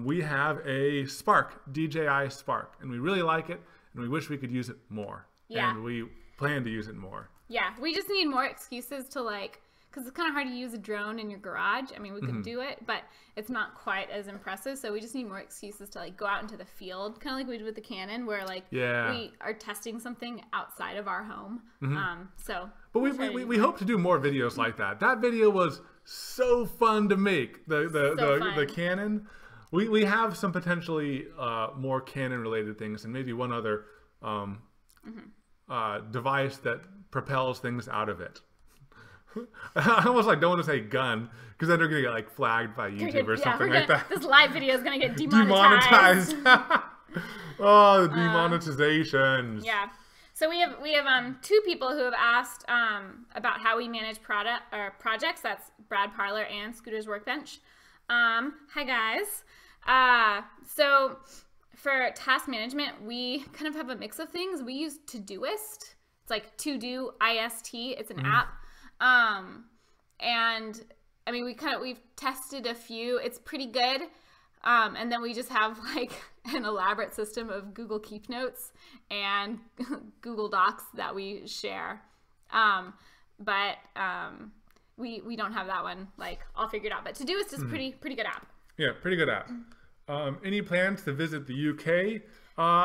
We have a Spark, DJI Spark, and we really like it and we wish we could use it more. Yeah. And we plan to use it more. Yeah, we just need more excuses to like, because it's kind of hard to use a drone in your garage. I mean, we could do it, but it's not quite as impressive. So we just need more excuses to like go out into the field, kind of like we did with the Canon, where like we are testing something outside of our home. But we hope to do more videos like that. That video was so fun to make. The fun. cannon. We have some potentially more cannon related things, and maybe one other device that propels things out of it. I almost like don't want to say gun because then they're gonna get like flagged by YouTube or something like that. This live video is gonna get demonetized. Oh, the demonetizations. Yeah. So we have two people who have asked about how we manage projects. That's Brad Parler and Scooter's Workbench. Hi guys. So for task management, we kind of have a mix of things. We use Todoist. It's like To Do IST. It's an app. And I mean, we've tested a few. It's pretty good. And then we just have like an elaborate system of Google Keep Notes and Google Docs that we share. But we don't have that one like all figured out. But Todoist is pretty good app. Yeah, pretty good app. Any plans to visit the UK?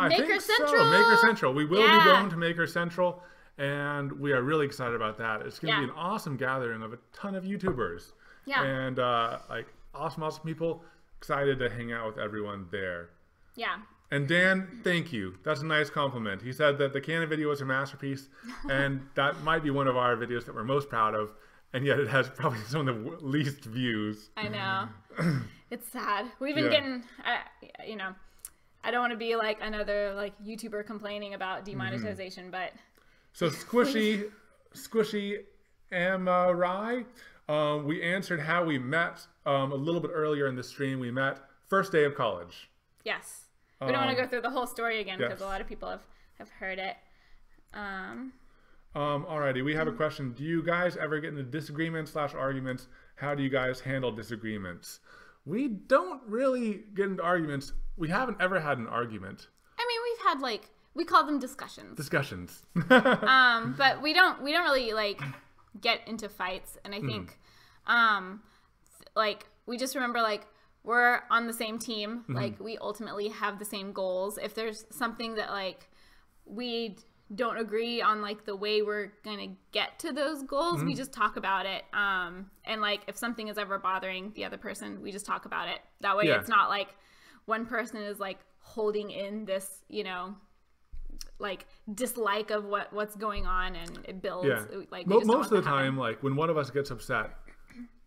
Maker Central. So. Maker Central. We will be going to Maker Central, and we are really excited about that. It's going to be an awesome gathering of a ton of YouTubers. Yeah. And like awesome people. Excited to hang out with everyone there. Yeah. And Dan, thank you. That's a nice compliment. He said that the Canon video was a masterpiece, and that might be one of our videos that we're most proud of, and yet it has probably some of the least views. I know. It's sad. We've been getting, you know, I don't want to be like another like YouTuber complaining about demonetization, but. So Squishy Amarai, we answered how we met a little bit earlier in the stream. We met first day of college. Yes. We don't want to go through the whole story again because a lot of people have heard it. Alrighty, we have a question. Do you guys ever get into disagreements / arguments? How do you guys handle disagreements? We don't really get into arguments. We haven't ever had an argument. I mean, we've had like, we call them discussions. Discussions. But we don't really like get into fights. And I think, like, we just remember like, we're on the same team. Like, we ultimately have the same goals. If there's something that like we don't agree on like the way we're gonna get to those goals, we just talk about it. And like if something is ever bothering the other person, we just talk about it. That way it's not like one person is like holding in this, you know, like dislike of what's going on, and it builds. Like most of the time, like when one of us gets upset,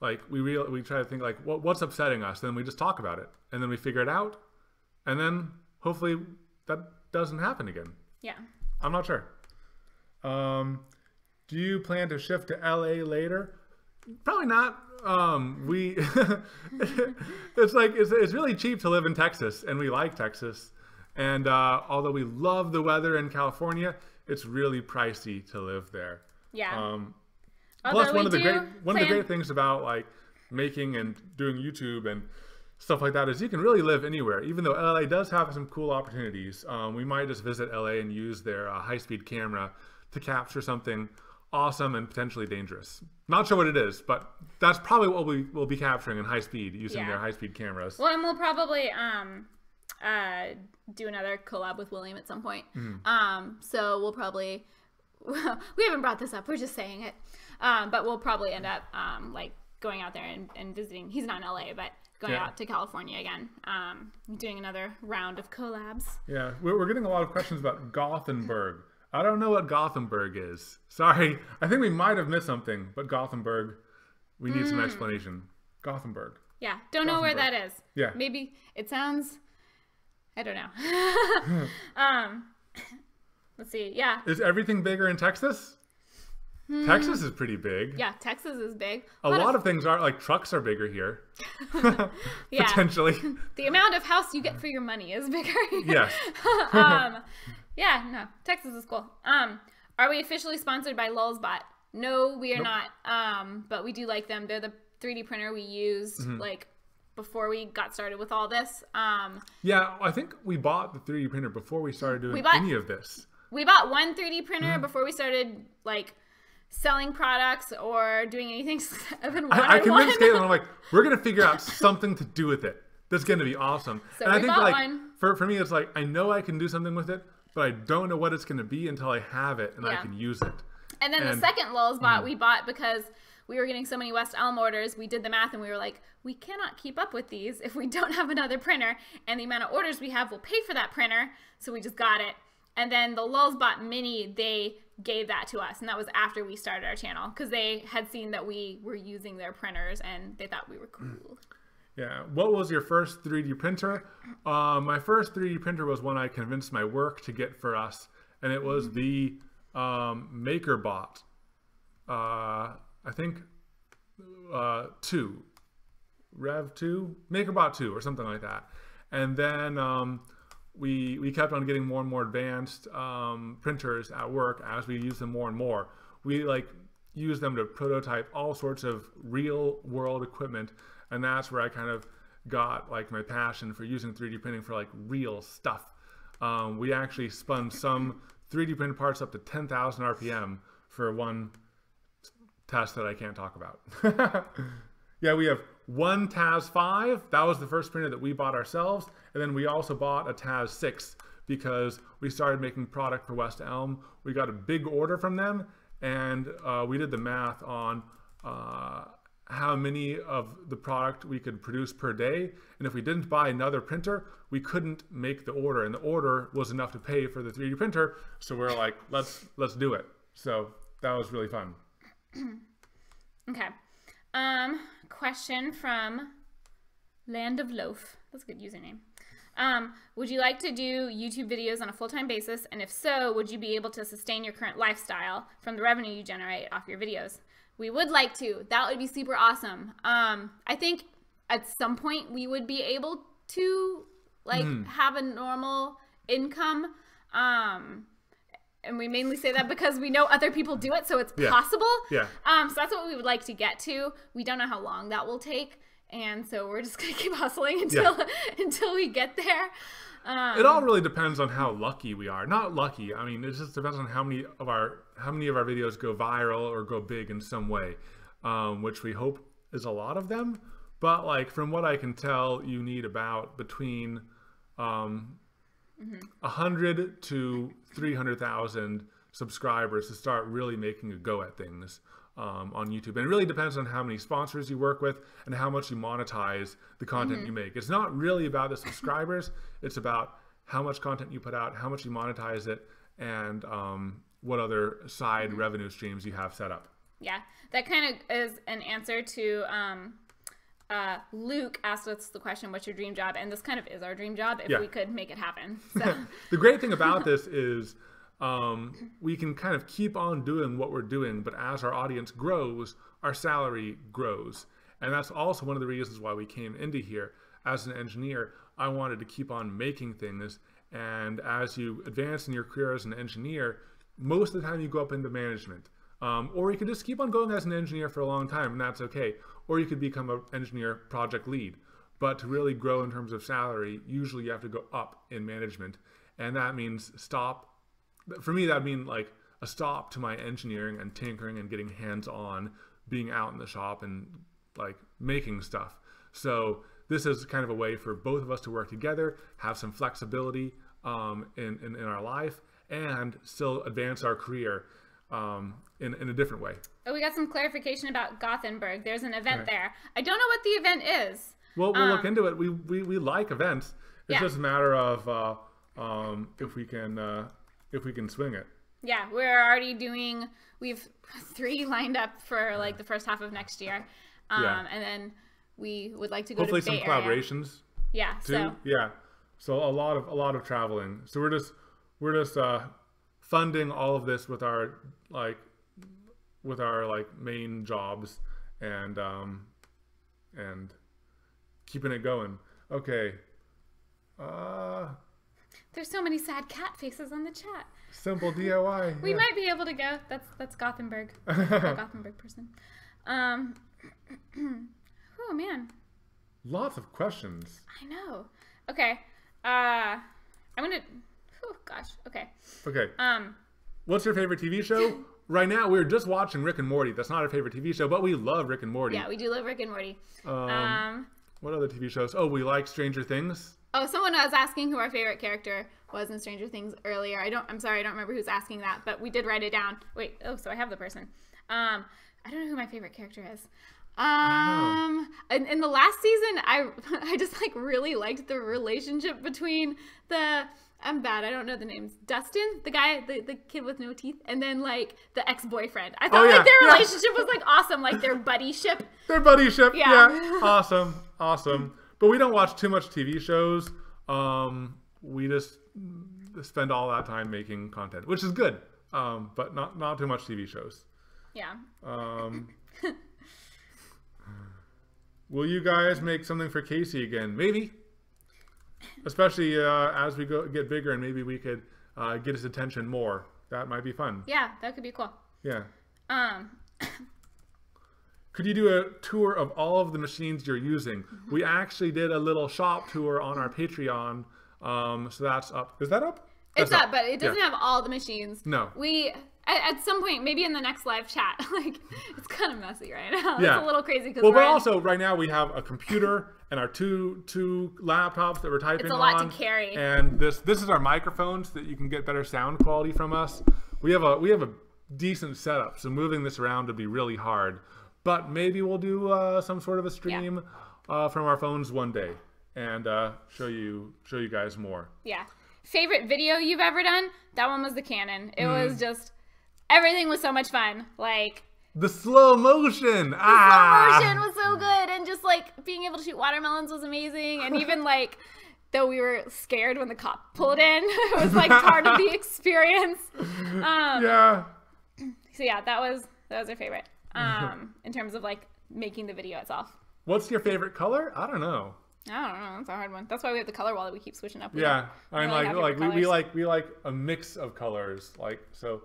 like we try to think like what's upsetting us, then we just talk about it, and then we figure it out, and then hopefully that doesn't happen again. Yeah. I'm not sure. Do you plan to shift to LA later? Probably not. It's really cheap to live in Texas, and we like Texas. And although we love the weather in California, it's really pricey to live there. Yeah. Plus, one of the great things about like making and doing YouTube and stuff like that is you can really live anywhere. Even though LA does have some cool opportunities, we might just visit LA and use their high-speed camera to capture something awesome and potentially dangerous. Not sure what it is, but that's probably what we will be capturing in high speed using their high-speed cameras. Well, and we'll probably do another collab with William at some point. So we'll probably, we haven't brought this up, we're just saying it, but we'll probably end up like going out there and visiting. He's not in LA, but going out to California again, doing another round of collabs. Yeah, we're getting a lot of questions about Gothenburg. I don't know what Gothenburg is. Sorry, I think we might have missed something, but Gothenburg, we need some explanation. Gothenburg. Yeah, don't know where that is. Yeah. Maybe it sounds, I don't know. Let's see, yeah. Is everything bigger in Texas? Texas is pretty big. Yeah, Texas is big. A lot of things are, like trucks are bigger here. Potentially. The amount of house you get for your money is bigger. Yes. Yeah, no, Texas is cool. Are we officially sponsored by Lulzbot? No, we are not. But we do like them. They're the 3D printer we used like before we got started with all this. Yeah, I think we bought the 3D printer before we started doing any of this. We bought one 3D printer before we started like selling products or doing anything even one. I convinced Katelyn, I'm like, we're gonna figure out something to do with it. That's gonna be awesome. So and we I think bought like one. For me, it's like I know I can do something with it, but I don't know what it's gonna be until I have it and I can use it. And then the second Lulzbot we bought because we were getting so many West Elm orders, we did the math and we were like, we cannot keep up with these if we don't have another printer, and the amount of orders we have will pay for that printer, so we just got it. And then the Lulzbot Mini, they gave that to us, and that was after we started our channel, because they had seen that we were using their printers and they thought we were cool. Yeah. What was your first 3D printer? My first 3D printer was one I convinced my work to get for us, and it was the MakerBot. I think 2. Rev 2? MakerBot 2 or something like that. And then we kept on getting more and more advanced printers at work as we used them more and more. We like use them to prototype all sorts of real world equipment, and that's where I kind of got like my passion for using 3D printing for like real stuff. We actually spun some 3D printed parts up to 10,000 RPM for one test that I can't talk about. Yeah, we have one TAS 5. That was the first printer that we bought ourselves. And then we also bought a TAS 6 because we started making product for West Elm. We got a big order from them, and we did the math on how many of the product we could produce per day. And if we didn't buy another printer, we couldn't make the order, and the order was enough to pay for the 3D printer. So we're like, let's do it. So that was really fun. Okay. Question from Land of Loaf. That's a good username. Would you like to do YouTube videos on a full-time basis? And if so, would you be able to sustain your current lifestyle from the revenue you generate off your videos? We would like to. That would be super awesome. I think at some point we would be able to like have a normal income. And we mainly say that because we know other people do it, so it's possible. Yeah. So that's what we would like to get to. We don't know how long that will take, and so we're just gonna keep hustling until we get there. It all really depends on how lucky we are. Not lucky. I mean, it just depends on how many of our videos go viral or go big in some way, which we hope is a lot of them. But like from what I can tell, you need about between 100 to 300,000 subscribers to start really making a go at things on YouTube. And it really depends on how many sponsors you work with and how much you monetize the content you make. It's not really about the subscribers. It's about how much content you put out, how much you monetize it, and what other side revenue streams you have set up. Yeah, that kind of is an answer to Luke asked us the question, what's your dream job? And this kind of is our dream job if we could make it happen. So. The great thing about this is we can kind of keep on doing what we're doing, but as our audience grows, our salary grows. And that's also one of the reasons why we came into here. As an engineer, I wanted to keep on making things. And as you advance in your career as an engineer, most of the time you go up into management. Or you could just keep on going as an engineer for a long time, and that's okay. Or you could become an engineer project lead. But to really grow in terms of salary, usually you have to go up in management. And that means for me, that means like a stop to my engineering and tinkering and getting hands-on, being out in the shop and like making stuff. So this is kind of a way for both of us to work together, have some flexibility in our life, and still advance our career in a different way. Oh, we got some clarification about Gothenburg. There's an event there. I don't know what the event is. Well, we'll look into it. We like events. It's just a matter of if we can swing it. Yeah, we're already doing. We've 3 lined up for like the first half of next year, and then we would like to go hopefully to Bay some collaborations. Yeah. Too. So a lot of traveling. So we're just funding all of this with our main jobs and keeping it going. Okay. There's so many sad cat faces on the chat. Simple DIY. We might be able to go. That's Gothenburg. A Gothenburg person. Oh man. Lots of questions. I know. Okay. I'm gonna. Oh gosh. Okay. Okay. What's your favorite TV show? Right now, we're just watching Rick and Morty. That's not our favorite TV show, but we love Rick and Morty. Yeah, we do love Rick and Morty. What other TV shows? Oh, we like Stranger Things. Oh, someone was asking who our favorite character was in Stranger Things earlier. I'm sorry, I don't remember who's asking that, but we did write it down. Wait, oh, so I have the person. I don't know who my favorite character is. In the last season, I just like really liked the relationship between I'm bad, I don't know the names. Dustin, the guy, the kid with no teeth, and then like the ex-boyfriend. I thought like their relationship was like awesome, like their buddyship. Their buddyship, yeah. Awesome. But we don't watch too much TV shows. We just spend all that time making content, which is good. But not too much TV shows. Yeah. Will you guys make something for Casey again? Maybe. Especially as we get bigger, and maybe we could get his attention more. That might be fun. Yeah, that could be cool. Yeah. Could you do a tour of all of the machines you're using? We actually did a little shop tour on our Patreon. So that's up. Is that up? It's up, but it doesn't have all the machines. No. We at some point, maybe in the next live chat, like it's kind of messy right now. Yeah. It's a little crazy because but also right now we have a computer and our two laptops that we're typing on. It's a lot to carry. And this is our microphone so that you can get better sound quality from us. We have a decent setup, so moving this around would be really hard. But maybe we'll do some sort of a stream from our phones one day and show you guys more. Yeah. Favorite video you've ever done? That one was the Canon. It was just, everything was so much fun. Like the slow motion. The slow motion was so good, and just like being able to shoot watermelons was amazing. And even like, though we were scared when the cop pulled in, it was like part of the experience. Yeah. So yeah, that was our favorite. In terms of like making the video itself. What's your favorite color? I don't know. I don't know. It's a hard one. That's why we have the color wall that we keep switching up. Yeah, I mean, we like a mix of colors. Like so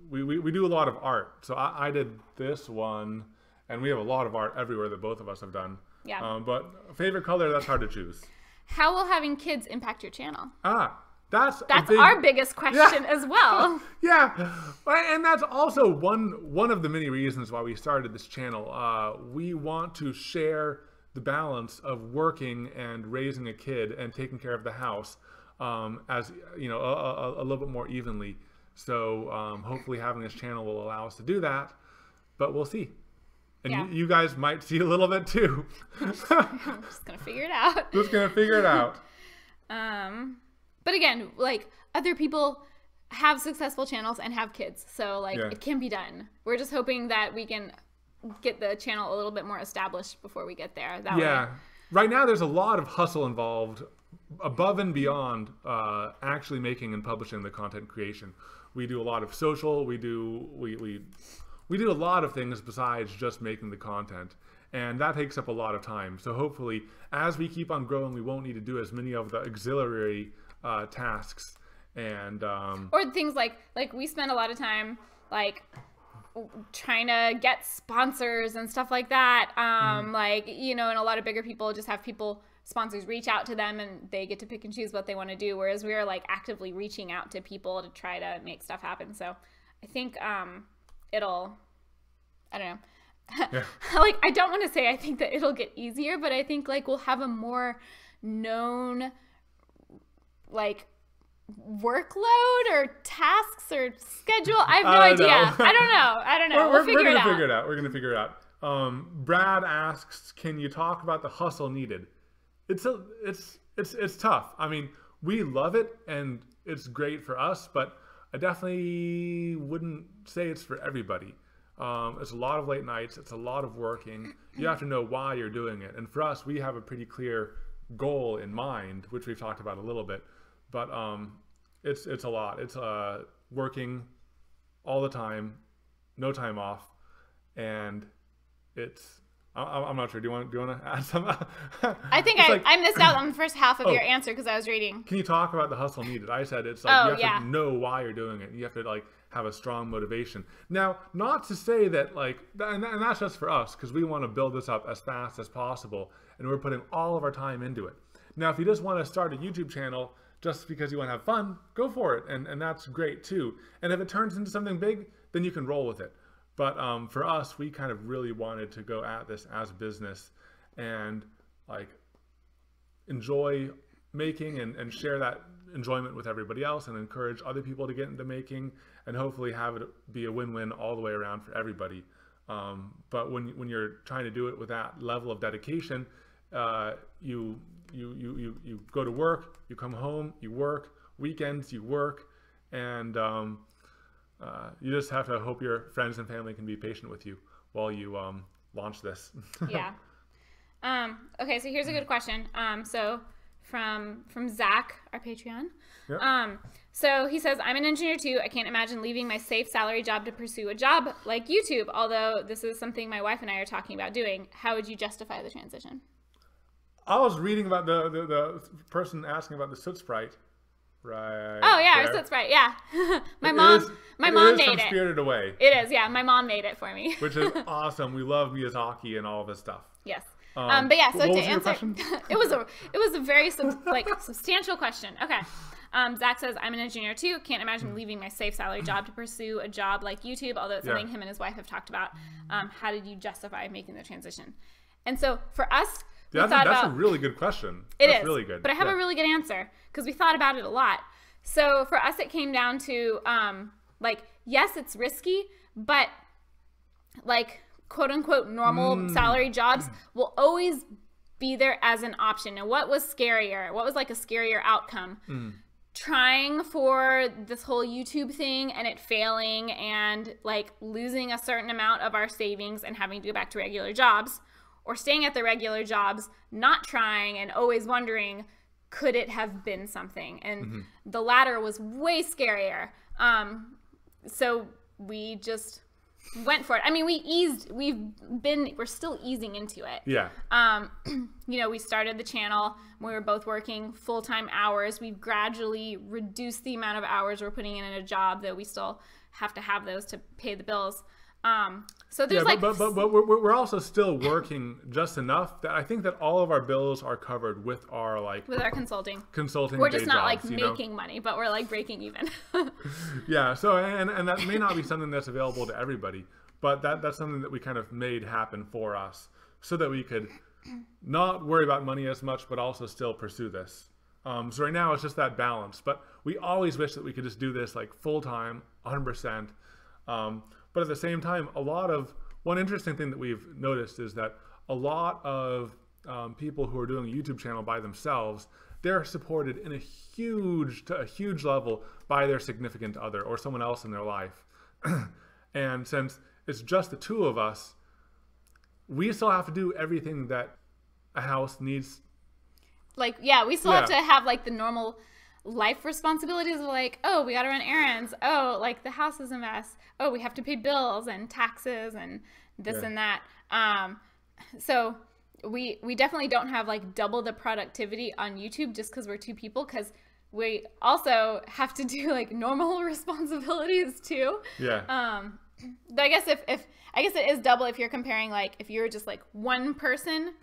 we do a lot of art. So I did this one, and we have a lot of art everywhere that both of us have done. Yeah. But favorite color, that's hard to choose. How will having kids impact your channel? That's our biggest question as well. Yeah, and that's also one of the many reasons why we started this channel. We want to share the balance of working and raising a kid and taking care of the house, as you know, a little bit more evenly. So hopefully having this channel will allow us to do that, but we'll see. And you guys might see a little bit too. I'm just gonna figure it out. Just gonna figure it out. But again, like other people have successful channels and have kids, so like it can be done. We're just hoping that we can get the channel a little bit more established before we get there. That way. Right now there's a lot of hustle involved above and beyond actually making and publishing the content creation. We do a lot of social, we do a lot of things besides just making the content, and that takes up a lot of time. So hopefully as we keep on growing, we won't need to do as many of the auxiliary tasks and or things like we spend a lot of time like trying to get sponsors and stuff like that. Like, you know, and a lot of bigger people just have sponsors reach out to them and they get to pick and choose what they want to do. Whereas we are like actively reaching out to people to try to make stuff happen. So I think I don't know. Yeah. Like, I don't want to say I think that it'll get easier, but I think like we'll have a more known like workload or tasks or schedule. I have no idea. I don't know. We'll figure it out. We're gonna figure it out. Brad asks, can you talk about the hustle needed? It's tough. I mean, we love it and it's great for us, but I definitely wouldn't say it's for everybody. It's a lot of late nights. It's a lot of working. You have to know why you're doing it. And for us, we have a pretty clear goal in mind, which we've talked about a little bit. But it's a lot. It's working all the time, no time off, and it's. I'm not sure. Do you want to add some? I think I missed out on the first half of your answer because I was reading. Can you talk about the hustle needed? I said it's like you have to know why you're doing it. You have to like have a strong motivation. Now, not to say that like, and that's just for us because we want to build this up as fast as possible, and we're putting all of our time into it. Now, if you just want to start a YouTube channel just because you want to have fun, go for it, and that's great too. And if it turns into something big, then you can roll with it. But for us, we kind of really wanted to go at this as a business and like enjoy making and share that enjoyment with everybody else and encourage other people to get into making and hopefully have it be a win-win all the way around for everybody. But when you're trying to do it with that level of dedication, you go to work, you come home, you work, weekends you work, and you just have to hope your friends and family can be patient with you while you launch this. Yeah. Okay, so here's a good question. So from Zach, our Patreon. Yep. So he says, I'm an engineer too. I can't imagine leaving my safe salary job to pursue a job like YouTube, although this is something my wife and I are talking about doing. How would you justify the transition? I was reading about the person asking about the soot sprite. Right. Oh yeah, our soot sprite. Yeah. my mom made it. Spirited Away. It is. Yeah, my mom made it for me. Which is awesome. We love Miyazaki and all of his stuff. Yes. But yeah, so to answer, it was a very substantial question. Okay. Zach says, I'm an engineer too. Can't imagine leaving my safe salary job to pursue a job like YouTube, although it's something him and his wife have talked about. How did you justify making the transition? And so for us, that's a really good question. That's really good. But I have a really good answer because we thought about it a lot. So for us, it came down to yes, it's risky, but quote unquote normal salary jobs will always be there as an option. And what was scarier? What was a scarier outcome? Trying for this whole YouTube thing and it failing and losing a certain amount of our savings and having to go back to regular jobs, or staying at the regular jobs, not trying and always wondering, could it have been something? And the latter was way scarier. So we just went for it. I mean, we're still easing into it. Yeah. We started the channel when we were both working full-time hours. We've gradually reduced the amount of hours we're putting in a job, though we still have to have those to pay the bills. So there's but we're also still working just enough that I think that all of our bills are covered with our consulting. We're just not jobs, making money, but we're breaking even. Yeah. So and that may not be something that's available to everybody, but that's something that we kind of made happen for us so that we could not worry about money as much, but also still pursue this. So right now it's just that balance, but we always wish that we could just do this full time, 100%. But at the same time, one interesting thing that we've noticed is that a lot of people who are doing a YouTube channel by themselves, they're supported in a huge level by their significant other or someone else in their life. And since it's just the two of us, we still have to do everything that a house needs. We still have to have the normal life responsibilities of oh, we gotta run errands. Oh, the house is a mess. Oh, we have to pay bills and taxes and this and that. So we definitely don't have double the productivity on YouTube just because we're two people, because we also have to do normal responsibilities too. Yeah. But I guess I guess it is double if you're comparing if you're just one person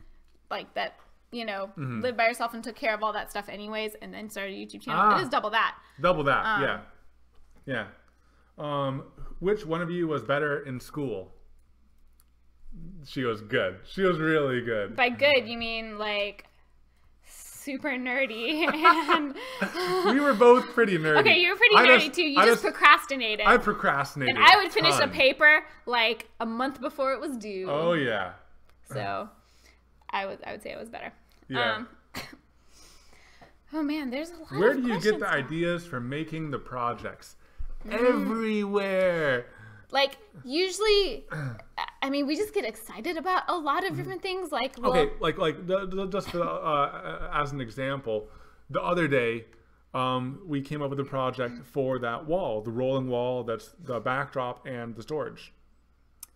that lived by yourself and took care of all that stuff anyways, and then started a YouTube channel. It is double that. Double that, yeah. Which one of you was better in school? She was good. She was really good. By good, you mean super nerdy. And we were both pretty nerdy. Okay, you were pretty nerdy too. You just procrastinated. I procrastinated. And I would finish a paper a month before it was due. Oh yeah. So I would say it was better. Yeah. Oh man, there's a lot. Where do you get the ideas for making the projects? Everywhere. Usually, I mean, we just get excited about a lot of different things. Just as an example, the other day, we came up with a project for that wall, the rolling wall that's the backdrop and the storage.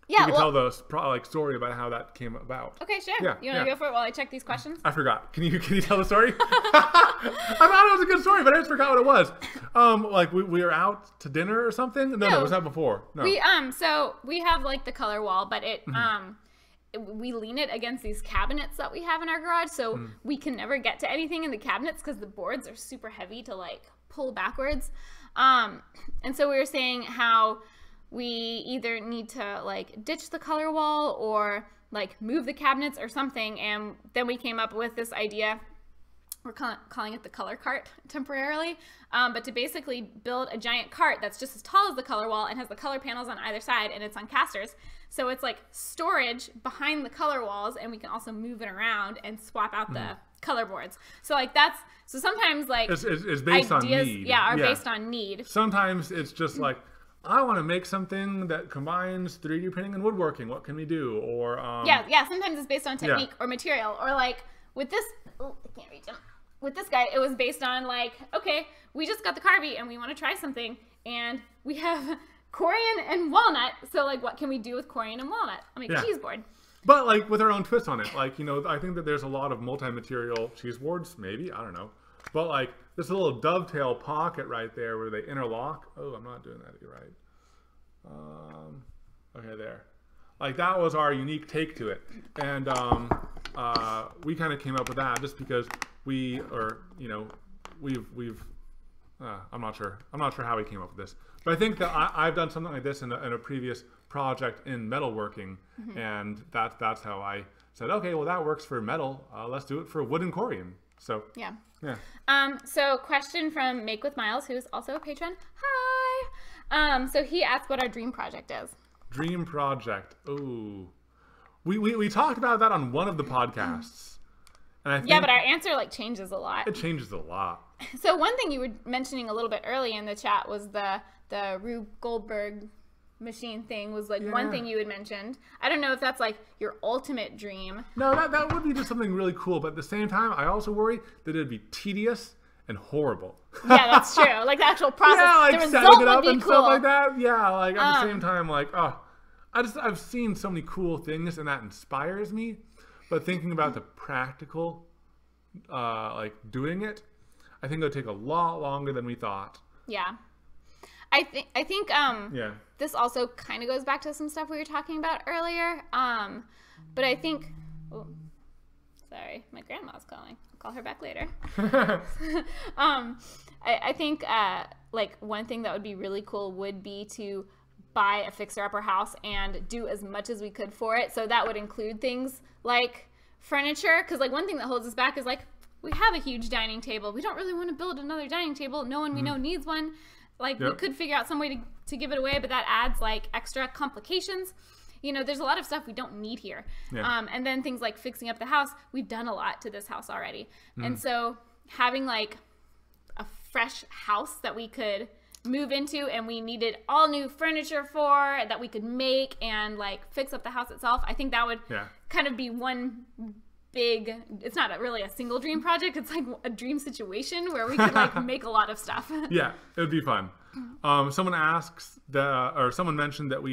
Yeah, you can tell the story about how that came about. Okay, sure. Yeah, you want to go for it while I check these questions? I forgot. Can you tell the story? I thought it was a good story, but I just forgot what it was. We were out to dinner or something. No, was that before? No. So we have the color wall, but it we lean it against these cabinets that we have in our garage, so we can never get to anything in the cabinets because the boards are super heavy to pull backwards. And so we were saying how we either need to ditch the color wall or move the cabinets or something, and then we came up with this idea we're calling it the color cart temporarily, but to basically build a giant cart that's just as tall as the color wall and has the color panels on either side, and it's on casters. So it's like storage behind the color walls, and we can also move it around and swap out the color boards. So like so sometimes like it's based on need. Yeah, are based on need. Sometimes it's just like, I want to make something that combines 3D printing and woodworking. What can we do? Or sometimes it's based on technique or material, or like with this. Oh, I can't reach him. With this guy, it was based on like, okay, we just got the Carvey and we want to try something, and we have corian and walnut. So like, what can we do with corian and walnut? I'll make a cheese board. But like with our own twist on it. Like, you know, I think that there's a lot of multi-material cheese boards, maybe, I don't know. But like this little dovetail pocket right there where they interlock. Oh, I'm not doing that. You're right. Okay, there. Like that was our unique take to it. And we kind of came up with that just because we've I'm not sure how we came up with this, but I think that I've done something like this in a previous project in metalworking, and that's how I said, okay, well that works for metal, let's do it for wood and corian. So yeah. So question from Make with Miles, who's also a patron. Hi. So he asked what our dream project is. Dream project. Oh, we talked about that on one of the podcasts. And I think but our answer like changes a lot. It changes a lot. So one thing you were mentioning a little bit early in the chat was the Rube Goldberg machine thing was like one thing you had mentioned. I don't know if that's like your ultimate dream. No, that would be just something really cool. But at the same time, I also worry that it'd be tedious and horrible. Yeah, that's true. Like the actual process. Yeah, like the setting it up would be and cool. stuff like that. Yeah, like at the same time, like, I've seen so many cool things and that inspires me. But thinking about the practical, like doing it, I think it'll take a lot longer than we thought. Yeah. I think this also kind of goes back to some stuff we were talking about earlier. But I think, sorry, my grandma's calling. I'll call her back later. I think like one thing that would be really cool would be to buy a fixer-upper house and do as much as we could for it. So that would include things like furniture, because like one thing that holds us back is like we have a huge dining table. We don't really want to build another dining table. No one we know needs one. Like we could figure out some way to give it away, but that adds like extra complications. You know, there's a lot of stuff we don't need here. And then things like fixing up the house, we've done a lot to this house already. And so having like a fresh house that we could move into and we needed all new furniture for, that we could make and like fix up the house itself, I think that would kind of be one big, it's not really a single dream project, it's like a dream situation where we could like make a lot of stuff. Yeah, it would be fun. Someone asks or someone mentioned that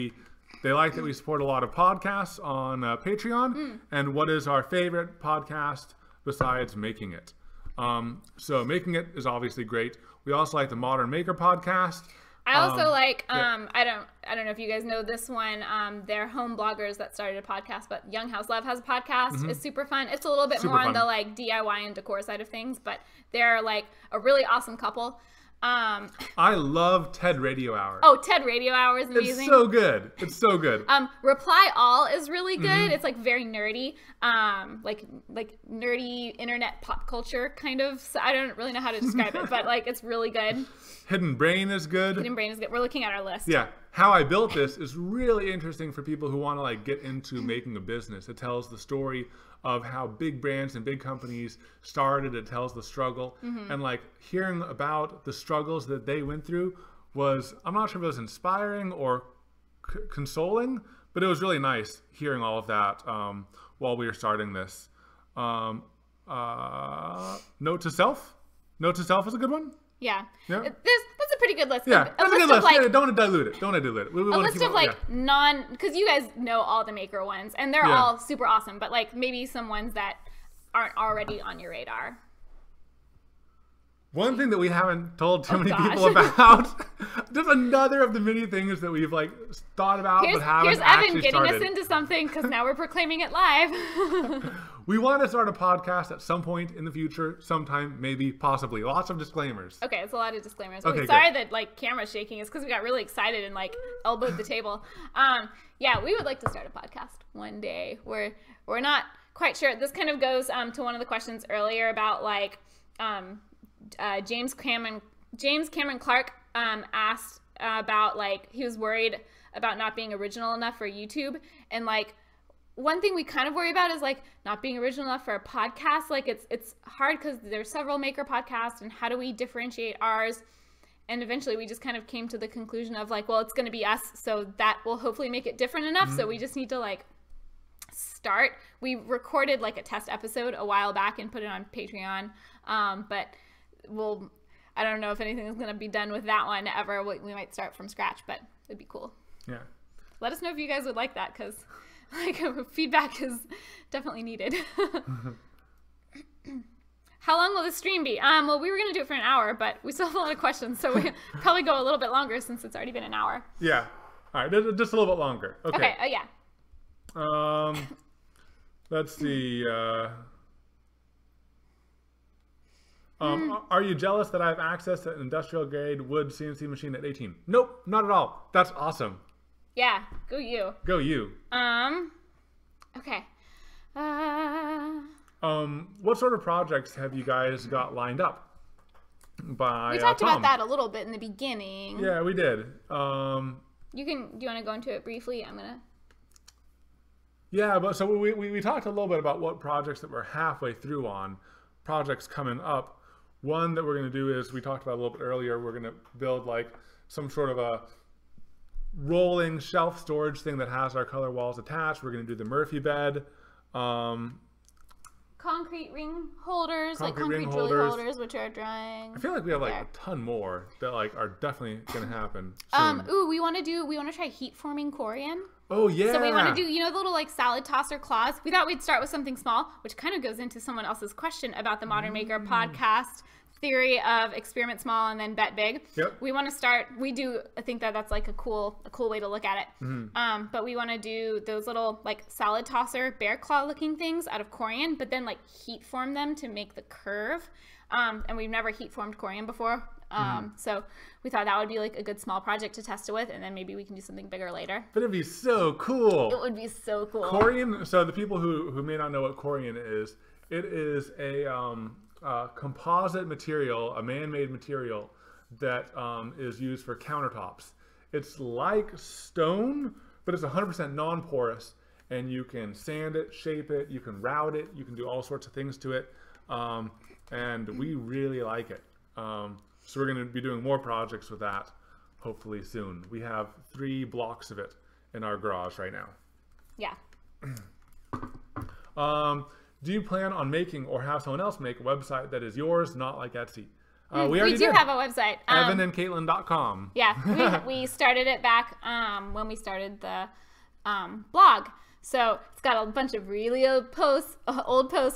they like that we support a lot of podcasts on Patreon, and what is our favorite podcast besides Making It? So Making It is obviously great. We also like the Modern Maker podcast. I also like, I don't know if you guys know this one. They're home bloggers that started a podcast, but Young House Love has a podcast. It's super fun. It's a little bit more on the like DIY and decor side of things, but they're like a really awesome couple. I love TED Radio Hour. Oh, TED Radio Hour is amazing. It's so good. It's so good. Reply All is really good. It's like very nerdy, like nerdy internet pop culture kind of. So I don't really know how to describe it, but like it's really good. Hidden Brain is good. Hidden Brain is good. We're looking at our list. Yeah. How I Built This is really interesting for people who want to like get into making a business. It tells the story of how big brands and big companies started. It tells the struggle. And like hearing about the struggles that they went through was, I'm not sure if it was inspiring or consoling, but it was really nice hearing all of that while we were starting this. Note to Self. Note to Self is a good one. Yeah. That's a pretty good list. Yeah, that's a good list. Like, don't want to dilute it. Don't want to dilute it. We a list of like because you guys know all the maker ones, and they're all super awesome, but like maybe some ones that aren't already on your radar. One thing that we haven't told too many people about, just another of the many things that we've like thought about but haven't actually Here's Evan started. getting us into something because now we're proclaiming it live. We want to start a podcast at some point in the future, sometime, maybe, possibly. Lots of disclaimers. Okay, it's a lot of disclaimers. Okay, sorry that like camera's shaking. It's because we got really excited and like elbowed the table. Yeah, we would like to start a podcast one day. We're not quite sure. This kind of goes to one of the questions earlier about like James Cameron Clark asked about, like, he was worried about not being original enough for YouTube, and like one thing we kind of worry about is like not being original enough for a podcast. Like it's hard because there's several maker podcasts, and how do we differentiate ours? And eventually we just kind of came to the conclusion of like, well, it's going to be us, so that will hopefully make it different enough. So we just need to like start. We recorded like a test episode a while back and put it on Patreon, but I don't know if anything is going to be done with that one ever. We might start from scratch, but it'd be cool. Yeah. Let us know if you guys would like that, because like feedback is definitely needed. How long will this stream be? Well, we were going to do it for an hour, but we still have a lot of questions, so we probably go a little bit longer since it's already been an hour. Yeah. All right, just a little bit longer. Okay. Okay. Yeah. Let's see. Are you jealous that I have access to an industrial grade wood CNC machine at 18? Nope, not at all. That's awesome. Yeah. Go you. Go you. Okay. What sort of projects have you guys got lined up? We talked about that a little bit in the beginning. Yeah, we did. Do you want to go into it briefly? Yeah, but so we talked a little bit about what projects that we're halfway through on, projects coming up. One that we're going to do is, we talked about a little bit earlier, we're going to build like some sort of a rolling shelf storage thing that has our color walls attached. We're going to do the Murphy bed. Concrete ring holders, like concrete drilling holders, which are drying. I feel like we have like a ton more that like are definitely going to happen soon. Ooh, we want to try heat forming corian. Oh yeah. So we want to do, the little like salad tosser claws. We thought we'd start with something small, which kind of goes into someone else's question about the Modern Maker podcast theory of experiment small and then bet big. Yep. We want to start, I think that's like a cool way to look at it. But we want to do those little like salad tosser bear claw looking things out of corian, but then like heat form them to make the curve. And we've never heat formed corian before. So we thought that would be like a good small project to test it with, and then maybe we can do something bigger later. But it'd be so cool. It would be so cool. Corian, so the people who may not know what corian is, it is a composite material, a man-made material that is used for countertops. It's like stone, but it's 100% non-porous, and you can sand it, shape it, you can route it, you can do all sorts of things to it, and we really like it. So we're going to be doing more projects with that hopefully soon. We have 3 blocks of it in our garage right now. Yeah. Do you plan on making or have someone else make a website that is yours, not like Etsy? We do have a website. evanandkatelyn.com. Yeah, we started it back when we started the blog. So it's got a bunch of really old posts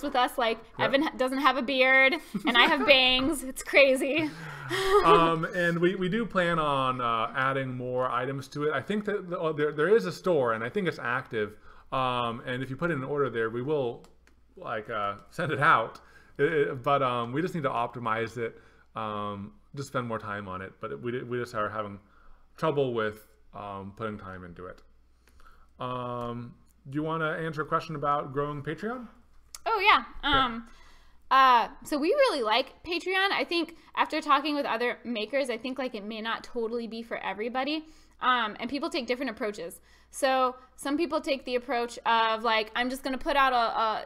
with us, like Evan doesn't have a beard and I have bangs. It's crazy. And we do plan on adding more items to it. I think that there is a store, and I think it's active. And if you put in an order there, we will like send it out. But we just need to optimize it, just spend more time on it. But we just are having trouble with putting time into it. Do you want to answer a question about growing Patreon? Oh yeah. So we really like Patreon. I think after talking with other makers, I think like it may not totally be for everybody. And people take different approaches. So some people take the approach of like, I'm just going to put out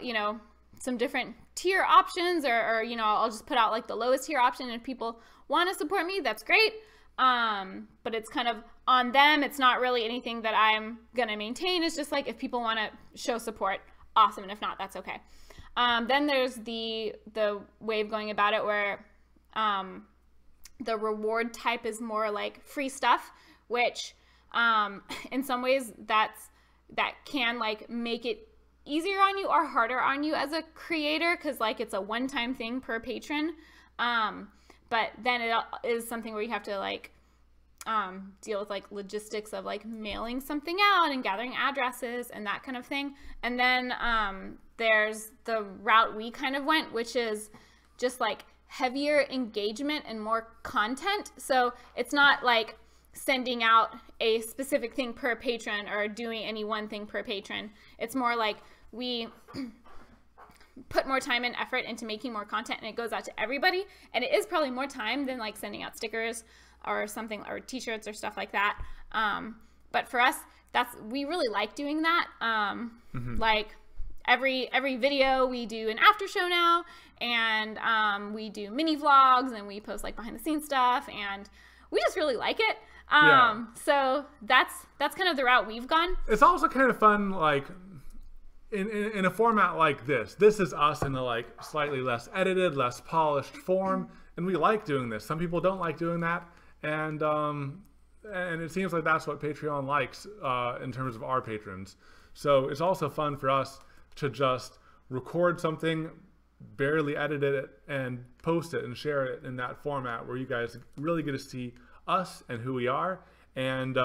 some different tier options, or I'll just put out like the lowest tier option, and if people want to support me, that's great. But it's kind of on them. It's not really anything that I'm going to maintain. It's just like, if people want to show support, awesome. And if not, that's okay. Then there's the way of going about it where, the reward type is more like free stuff, which, in some ways that can like make it easier on you or harder on you as a creator. 'Cause like it's a one-time thing per patron. But then it is something where you have to like deal with like logistics of like mailing something out and gathering addresses and that kind of thing. And then there's the route we kind of went, which is just like heavier engagement and more content. So it's not like sending out a specific thing per patron or doing any one thing per patron. It's more like we put more time and effort into making more content, and it goes out to everybody. And it is probably more time than like sending out stickers or something, or t-shirts or stuff like that. But for us, we really like doing that. Like every video we do an after show now, and we do mini vlogs, and we post like behind the scenes stuff, and we just really like it. So that's kind of the route we've gone. It's also kind of fun, like in a format like this. This is us in a like slightly less edited, less polished form, and we like doing this. Some people don't like doing that, and it seems like that's what Patreon likes in terms of our patrons. So it's also fun for us to just record something, barely edit it, and post it and share it in that format where you guys really get to see us and who we are. And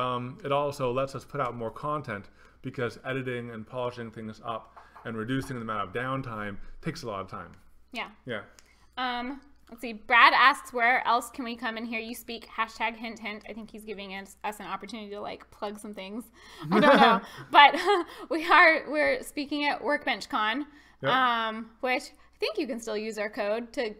it also lets us put out more content, because editing and polishing things up and reducing the amount of downtime takes a lot of time. Yeah. Yeah. Let's see. Brad asks, where else can we come and hear you speak? Hashtag hint hint. I think he's giving us an opportunity to like plug some things. I don't know. But we're speaking at WorkbenchCon, which I think you can still use our code to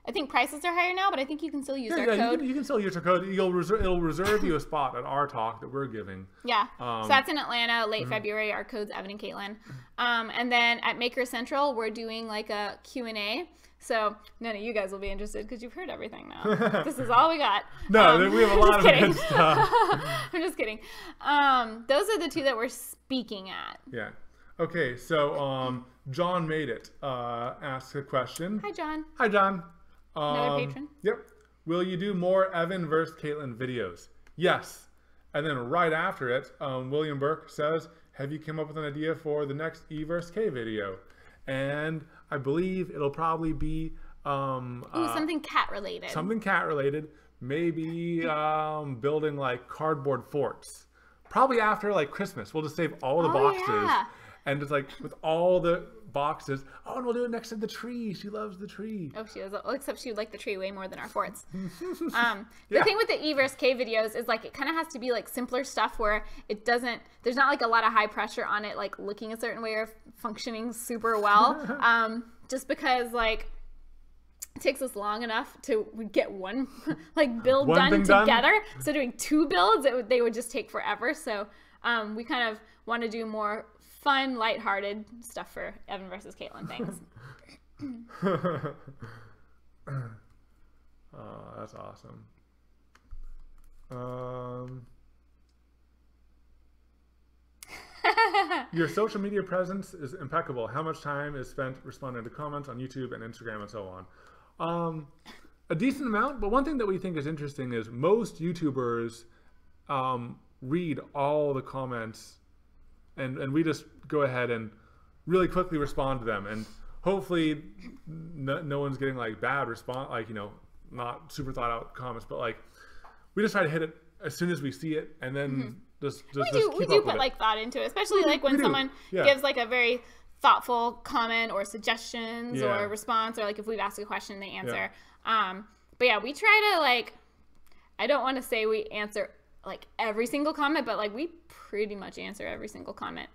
I think prices are higher now, but I think you can still use our code. You can still use our code. It'll reserve you a spot at our talk that we're giving. Yeah. So that's in Atlanta, late February. Our code's Evan and Katelyn. And then at Maker Central, we're doing like a Q&A. So none of you guys will be interested because you've heard everything now. This is all we got. No, we have a lot of good stuff. I'm just kidding. Those are the two that we're speaking at. Yeah. Okay, so John Made It asks a question. Hi, John. Hi, John. Another patron? Yep. Will you do more Evan versus Katelyn videos? Yes. And then right after it, William Burke says, have you come up with an idea for the next E versus K video? And I believe it'll probably be something cat related. Something cat related. Maybe building like cardboard forts. Probably after like Christmas. We'll just save all the boxes. Yeah. And just like with all the boxes. Oh, and we'll do it next to the tree. She loves the tree. Oh, she does. Except she would like the tree way more than our forts. The thing with the E versus K videos is like it kind of has to be like simpler stuff where it doesn't. There's not like a lot of high pressure on it, like looking a certain way or functioning super well. Just because like it takes us long enough to get one like build done together. So doing two builds, they would just take forever. So we kind of want to do more fun, lighthearted stuff for Evan versus Katelyn things. Oh, that's awesome. Your social media presence is impeccable. How much time is spent responding to comments on YouTube and Instagram and so on? A decent amount, but one thing that we think is interesting is most YouTubers read all the comments, and we just go ahead and really quickly respond to them, and hopefully no one's getting like bad response, like, you know, not super thought out comments, but like we just try to hit it as soon as we see it, and then just we do put like thought into it, especially like when someone gives like a very thoughtful comment or suggestions or response, or like if we've asked a question they answer. But yeah, we try to like, I don't want to say we answer like every single comment, but like we pretty much answer every single comment.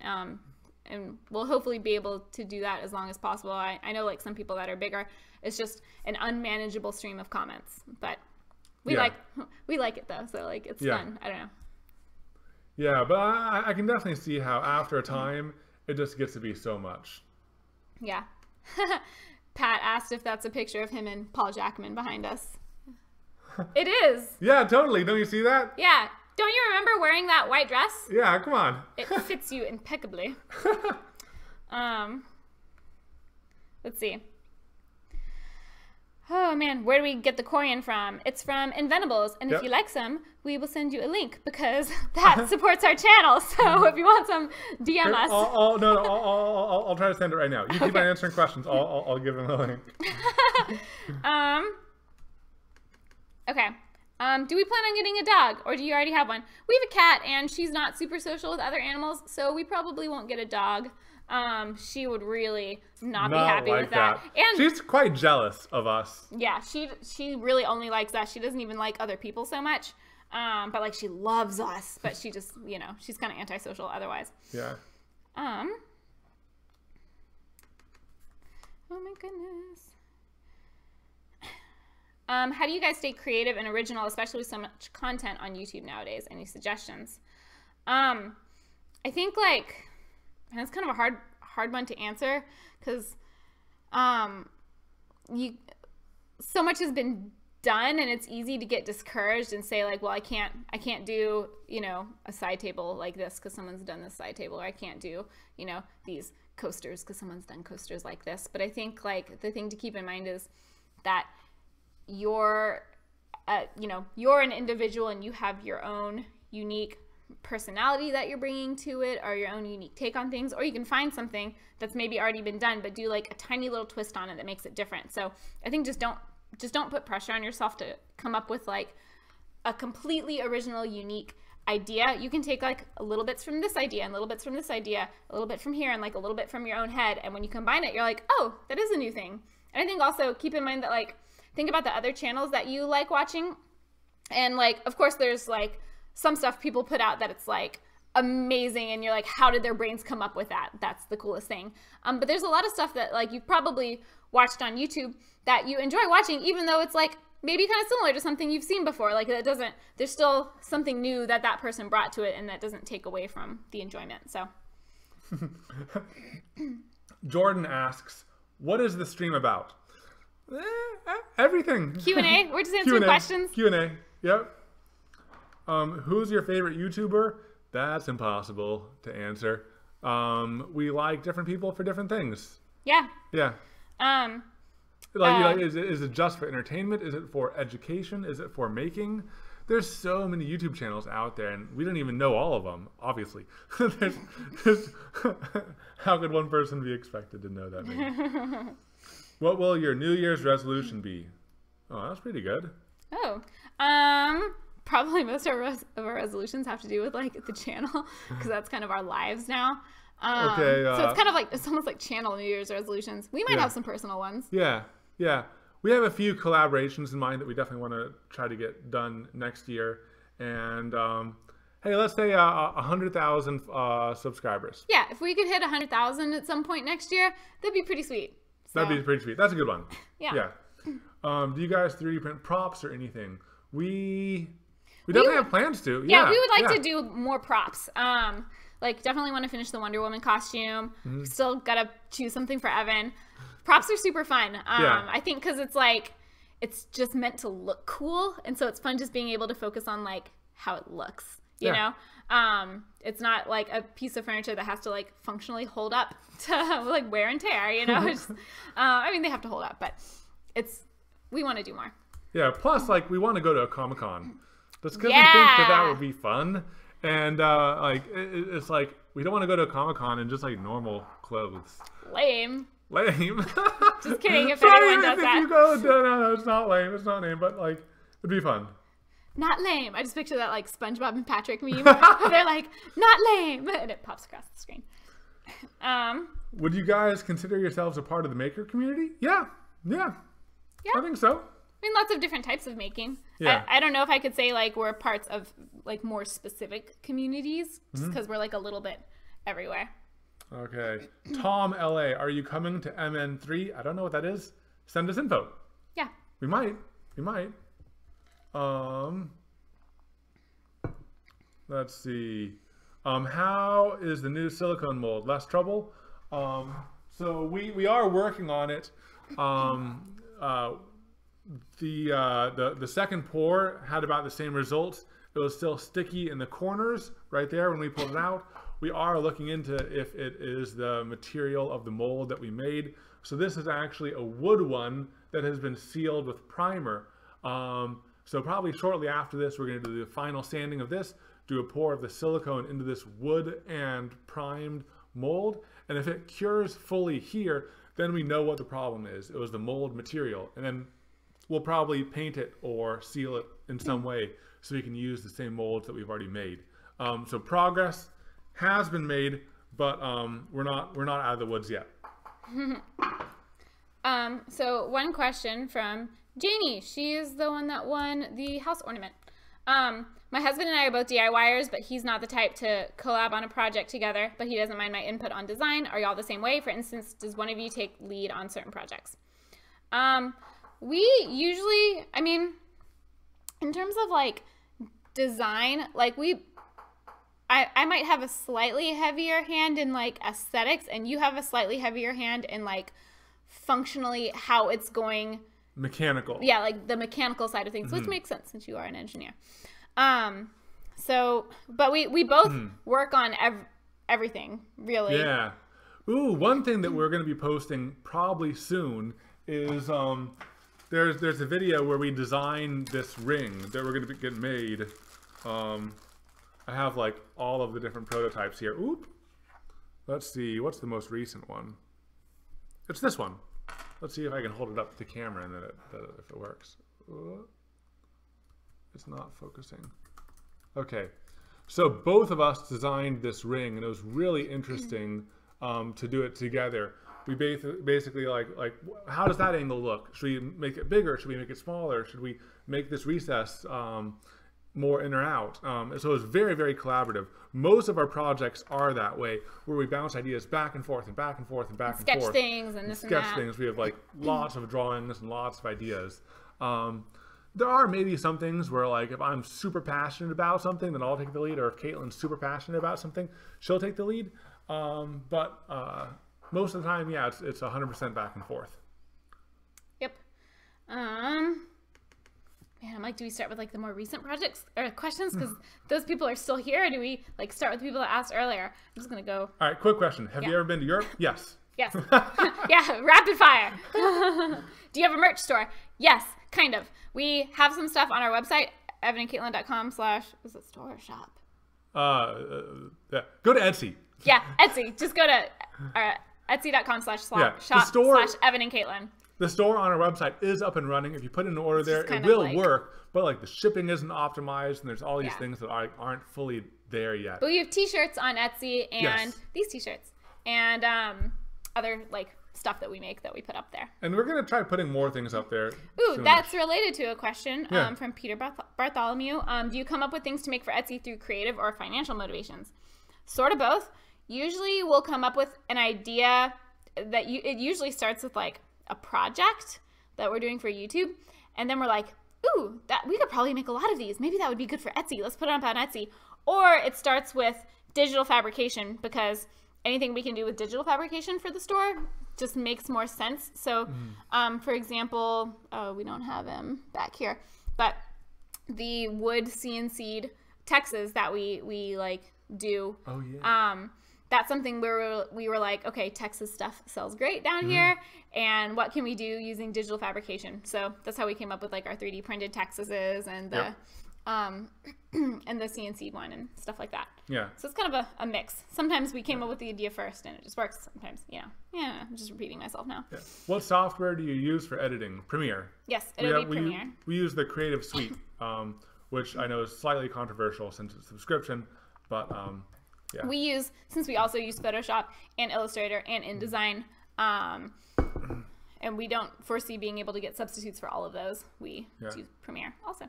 And we'll hopefully be able to do that as long as possible. I know like some people that are bigger, it's just an unmanageable stream of comments, but we like it though. So like, it's fun. I don't know. Yeah, but I can definitely see how after a time, it just gets to be so much. Yeah. Pat asked if that's a picture of him and Paul Jackman behind us. It is. Yeah, totally. Don't you see that? Yeah. Don't you remember wearing that white dress? Yeah, come on. It fits you impeccably. Let's see. Oh man, where do we get the corian from? It's from Inventables, and if you like some, we will send you a link because that supports our channel. So if you want some, DM us. I'll try to send it right now. You keep on answering questions. I'll give him a link. Okay. Do we plan on getting a dog, or do you already have one? We have a cat, and she's not super social with other animals, so we probably won't get a dog. She would really not be happy with that. And she's quite jealous of us. Yeah, she really only likes that. She doesn't even like other people so much. But like she loves us, but she just, you know, she's kind of antisocial otherwise. Yeah. Oh my goodness. How do you guys stay creative and original, especially with so much content on YouTube nowadays? Any suggestions? I think like, and it's kind of a hard one to answer because so much has been done and it's easy to get discouraged and say like, well, I can't do, you know, a side table like this because someone's done this side table, or I can't do, you know, these coasters because someone's done coasters like this. But I think like the thing to keep in mind is that you're an individual and you have your own unique personality that you're bringing to it, or your own unique take on things, or you can find something that's maybe already been done but do like a tiny little twist on it that makes it different. So I think just don't put pressure on yourself to come up with like a completely original, unique idea. You can take like a little bits from this idea and little bits from this idea, a little bit from here and like a little bit from your own head, and when you combine it, you're like, oh, that is a new thing. And I think also keep in mind that like, think about the other channels that you like watching, and like, of course there's like some stuff people put out that it's like amazing and you're like, how did their brains come up with that? That's the coolest thing. But there's a lot of stuff that like you've probably watched on YouTube that you enjoy watching, even though it's like maybe kind of similar to something you've seen before. Like there's still something new that person brought to it, and that doesn't take away from the enjoyment. So Jordan asks, what is the stream about? Everything. Q&A. We're just answering questions. Q&A. Yep. Who's your favorite YouTuber? That's impossible to answer. We like different people for different things. Yeah. Yeah. Is it just for entertainment? Is it for education? Is it for making? There's so many YouTube channels out there, and we don't even know all of them, obviously. How could one person be expected to know that many? What will your New Year's resolution be? Oh, that's pretty good. Oh, probably most of our resolutions have to do with like the channel, because that's kind of our lives now. Okay. So it's kind of like, it's almost like channel New Year's resolutions. We might have some personal ones. Yeah. We have a few collaborations in mind that we definitely want to try to get done next year. And hey, let's say 100,000 subscribers. Yeah, if we could hit 100,000 at some point next year, that'd be pretty sweet. So. That'd be pretty sweet. That's a good one. Yeah. Do you guys 3D print props or anything? We definitely have plans to. Yeah, we would like to do more props. Like definitely want to finish the Wonder Woman costume. Mm-hmm. Still gotta choose something for Evan. Props are super fun. I think because it's like, it's just meant to look cool, and so it's fun just being able to focus on like how it looks. You know, it's not like a piece of furniture that has to like functionally hold up to like wear and tear. You know, it's, I mean they have to hold up, but we want to do more. Yeah. Plus, like we want to go to a Comic-Con. That's because we think that would be fun. And it's like we don't want to go to a Comic-Con in just like normal clothes. Lame. Just kidding. If anyone does that. No, it's not lame. It's not lame, but like it'd be fun. Not lame. I just picture that like SpongeBob and Patrick meme. They're like, not lame, and it pops across the screen. Would you guys consider yourselves a part of the maker community? Yeah. I think so. I mean, lots of different types of making. Yeah. I don't know if I could say like we're parts of like more specific communities, just because we're like a little bit everywhere. Okay. Tom LA, are you coming to MN3? I don't know what that is. Send us info. Yeah. We might. Let's see. How is the new silicone mold? Less trouble? So we are working on it. The second pour had about the same results. It was still sticky in the corners right there when we pulled it out. We are looking into if it is the material of the mold that we made. So this is actually a wood one that has been sealed with primer. So probably shortly after this, we're going to do the final sanding of this, do a pour of the silicone into this wood and primed mold. And if it cures fully here, then we know what the problem is. It was the mold material. And then we'll probably paint it or seal it in some way so we can use the same molds that we've already made. So progress has been made, but we're not out of the woods yet. So one question from Janie. She is the one that won the house ornament. My husband and I are both DIYers, but he's not the type to collab on a project together, but he doesn't mind my input on design. Are y'all the same way? For instance, does one of you take lead on certain projects? We usually, I mean, in terms of like design, like I might have a slightly heavier hand in like aesthetics, and you have a slightly heavier hand in like functionally how it's going. Mechanical. Yeah, like the mechanical side of things, which makes sense since you are an engineer. So, but we both work on everything, really. Yeah. Ooh, one thing that we're going to be posting probably soon is there's a video where we design this ring that we're going to get made. I have like all of the different prototypes here. Oop. Let's see, what's the most recent one? It's this one. Let's see if I can hold it up to the camera and then if it works. It's not focusing. Okay, so both of us designed this ring, and it was really interesting to do it together. We basically like how does that angle look? Should we make it bigger? Should we make it smaller? Should we make this recess more in or out? So it was very, very collaborative. Most of our projects are that way, where we bounce ideas back and forth and back and forth and back and forth. Sketch things and this and that. Sketch things. We have like lots of drawings and lots of ideas. There are maybe some things where like if I'm super passionate about something, then I'll take the lead, or if Katelyn's super passionate about something, she'll take the lead. But most of the time, yeah, it's 100% back and forth. Yep. Man, I'm like, do we start with like the more recent projects or questions? Because those people are still here. Or do we like start with the people that asked earlier? I'm just gonna go. All right, quick question. Have you ever been to Europe? Yes. Yes. Yeah, rapid fire. Do you have a merch store? Yes, kind of. We have some stuff on our website, evanandkatelyn.com/ was it store or shop? Yeah. Go to Etsy. Yeah, Etsy. Just go to etsy.com/shop/evanandkatelyn. The store on our website is up and running. If you put in an order there, it will work. But like the shipping isn't optimized, and there's all these things that aren't fully there yet. But we have t-shirts on Etsy and these t-shirts and other like stuff that we make that we put up there. And we're gonna try putting more things up there. Ooh, that's related to a question from Peter Bartholomew. Do you come up with things to make for Etsy through creative or financial motivations? Sort of both. Usually we'll come up with an idea that it usually starts with like a project that we're doing for YouTube, and then we're like, ooh, that we could probably make a lot of these. Maybe that would be good for Etsy. Let's put it up on Etsy. Or it starts with digital fabrication, because anything we can do with digital fabrication for the store just makes more sense. So, for example, we don't have him back here, but the wood CNC'd Texas that we like do. Oh yeah. That's something where we were like, okay, Texas stuff sells great down here, and what can we do using digital fabrication? So that's how we came up with like our 3D printed Texases and the and the CNC one and stuff like that. Yeah. So it's kind of a mix. Sometimes we came up with the idea first and it just works. Sometimes, I'm just repeating myself now. Yeah. What software do you use for editing? Premiere. Yes, Adobe Premiere. We use the Creative Suite, which I know is slightly controversial since it's a subscription, but yeah. We use, since we also use Photoshop and Illustrator and InDesign, and we don't foresee being able to get substitutes for all of those, we use Premiere also.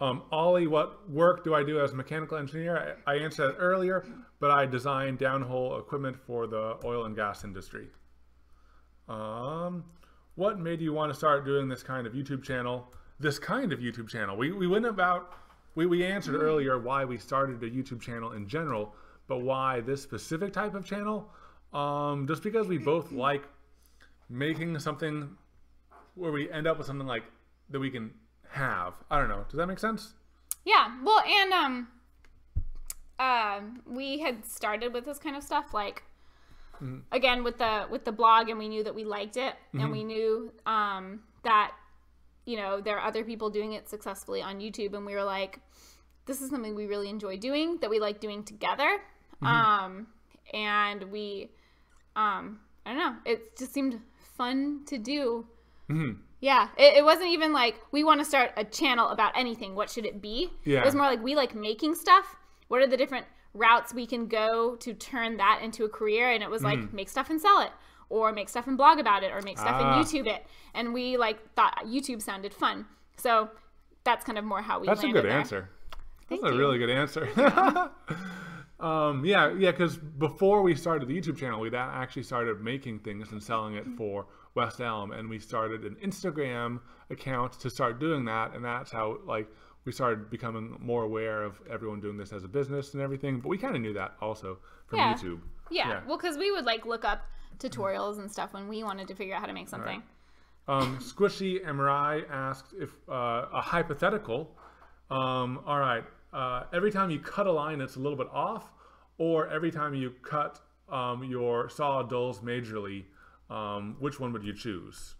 Ollie, what work do I do as a mechanical engineer? I answered that earlier, but I design downhole equipment for the oil and gas industry. What made you want to start doing this kind of YouTube channel? We answered earlier why we started a YouTube channel in general, but why this specific type of channel? Just because we both like making something where we end up with something like that we can have. I don't know. Does that make sense? Yeah. Well, and we had started with this kind of stuff, like again with the blog, and we knew that we liked it, and we knew that there are other people doing it successfully on YouTube, and we were like, this is something we really enjoy doing, that we like doing together. And we I don't know, it just seemed fun to do. Yeah, it wasn't even like we want to start a channel about anything. What should it be? Yeah. It was more like we like making stuff. What are the different routes we can go to turn that into a career? And it was like make stuff and sell it, or make stuff and blog about it, or make stuff and YouTube it. And we like thought YouTube sounded fun. So that's kind of more how we That's a landed good there. answer. That's Thank a you. really good answer. Yeah, because before we started the YouTube channel, we actually started making things and selling it for West Elm, and we started an Instagram account to start doing that, and that's how like we started becoming more aware of everyone doing this as a business and everything. But we kind of knew that also from YouTube. Yeah. Well, because we would like look up tutorials and stuff when we wanted to figure out how to make something. Squishy MRI asked if a hypothetical. All right. Every time you cut a line, it's a little bit off, or every time you cut your saw dulls majorly, which one would you choose?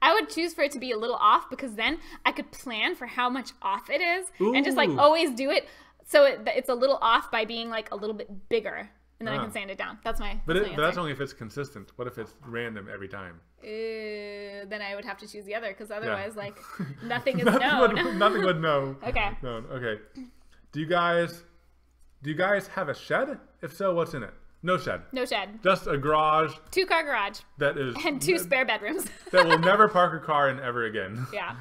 I would choose for it to be a little off, because then I could plan for how much off it is and just like always do it so it's a little off by being like a little bit bigger, and then I can sand it down. That's my. But that's only if it's consistent. What if it's random every time? Then I would have to choose the other, because otherwise, like, nothing is known. Nothing would know. Okay. Known. Okay. Do you guys have a shed? If so, what's in it? No shed. No shed. Just a garage. 2-car garage. That is. And 2 spare bedrooms. That will never park a car in ever again. Yeah.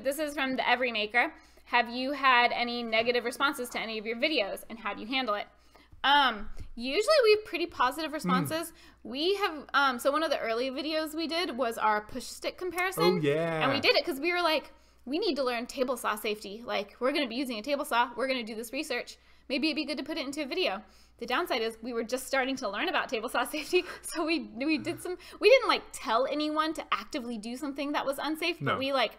This is from the Everymaker. Have you had any negative responses to any of your videos, and how do you handle it? Usually we have pretty positive responses. We have, so one of the early videos we did was our push stick comparison. Oh, yeah. And we did it because we were like, we need to learn table saw safety. Like, we're going to be using a table saw. We're going to do this research. Maybe it'd be good to put it into a video. The downside is we were just starting to learn about table saw safety. So we didn't like tell anyone to actively do something that was unsafe, but we like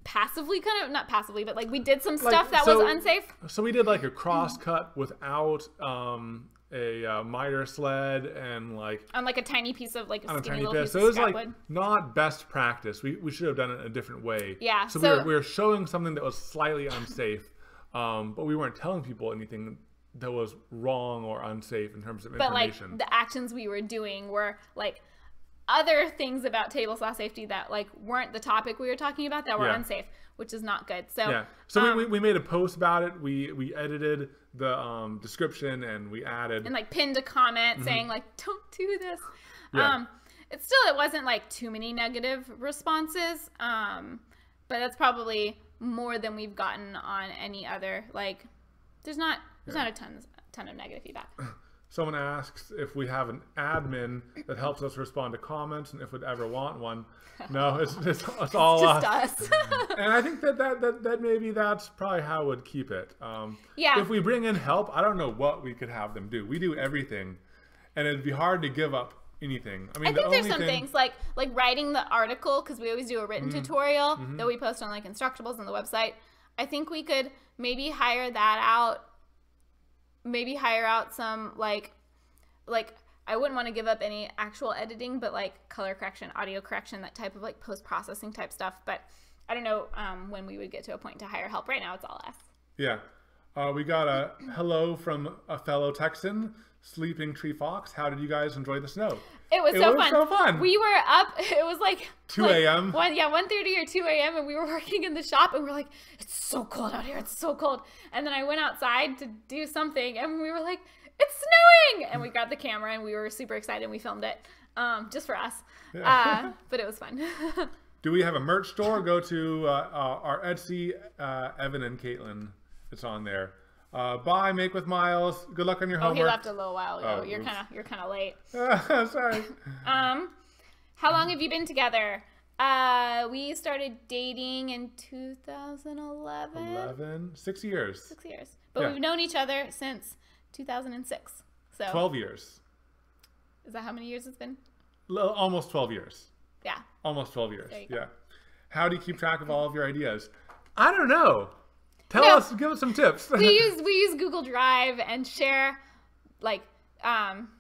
passively not passively, but like we did some stuff that was unsafe. So we did like a cross cut without a miter sled, and like on like a tiny piece of like a skinny little piece so of it was scrap like wood. Not best practice. We should have done it a different way. Yeah. So we were showing something that was slightly unsafe, but we weren't telling people anything that was wrong or unsafe in terms of information. But like the actions we were doing were like other things about table saw safety that like weren't the topic we were talking about, that were unsafe, which is not good. So we made a post about it. We edited the description, and we added and like pinned a comment saying like, don't do this. It wasn't like too many negative responses, but that's probably more than we've gotten on any other, like there's not a ton of negative feedback. Someone asks if we have an admin that helps us respond to comments, and if we'd ever want one. No, it's all just us. And I think that maybe that's probably how we'd keep it. Yeah. If we bring in help, I don't know what we could have them do. We do everything, and it'd be hard to give up anything. I mean, I think there's some things like writing the article, because we always do a written tutorial that we post on like Instructables on the website. I think we could maybe hire that out. Maybe hire out some like I wouldn't want to give up any actual editing, but like color correction, audio correction, that type of like post-processing type stuff. But I don't know when we would get to a point to hire help. Right now it's all us. Yeah. We got a hello from a fellow Texan, Sleeping Tree Fox. How did you guys enjoy the snow? It was so fun. We were up, it was like 2 a.m. 1:30 or 2 a.m. and we were working in the shop, and we were like, it's so cold out here, it's so cold. And then I went outside to do something, and we were like, it's snowing! And we grabbed the camera, and we were super excited, and we filmed it just for us. But it was fun. Do we have a merch store? Go to our Etsy, Evan and Katelyn. It's on there. Bye, Make with Miles. Good luck on your homework. He left a little while ago. You're kind of late. Sorry. How long have you been together? We started dating in 2011. 6 years. 6 years. But we've known each other since 2006. So 12 years. Is that how many years it's been? Almost 12 years. Yeah. Almost 12 years. There you go. Yeah. How do you keep track of all of your ideas? I don't know. Tell us, give us some tips. we use Google Drive and share like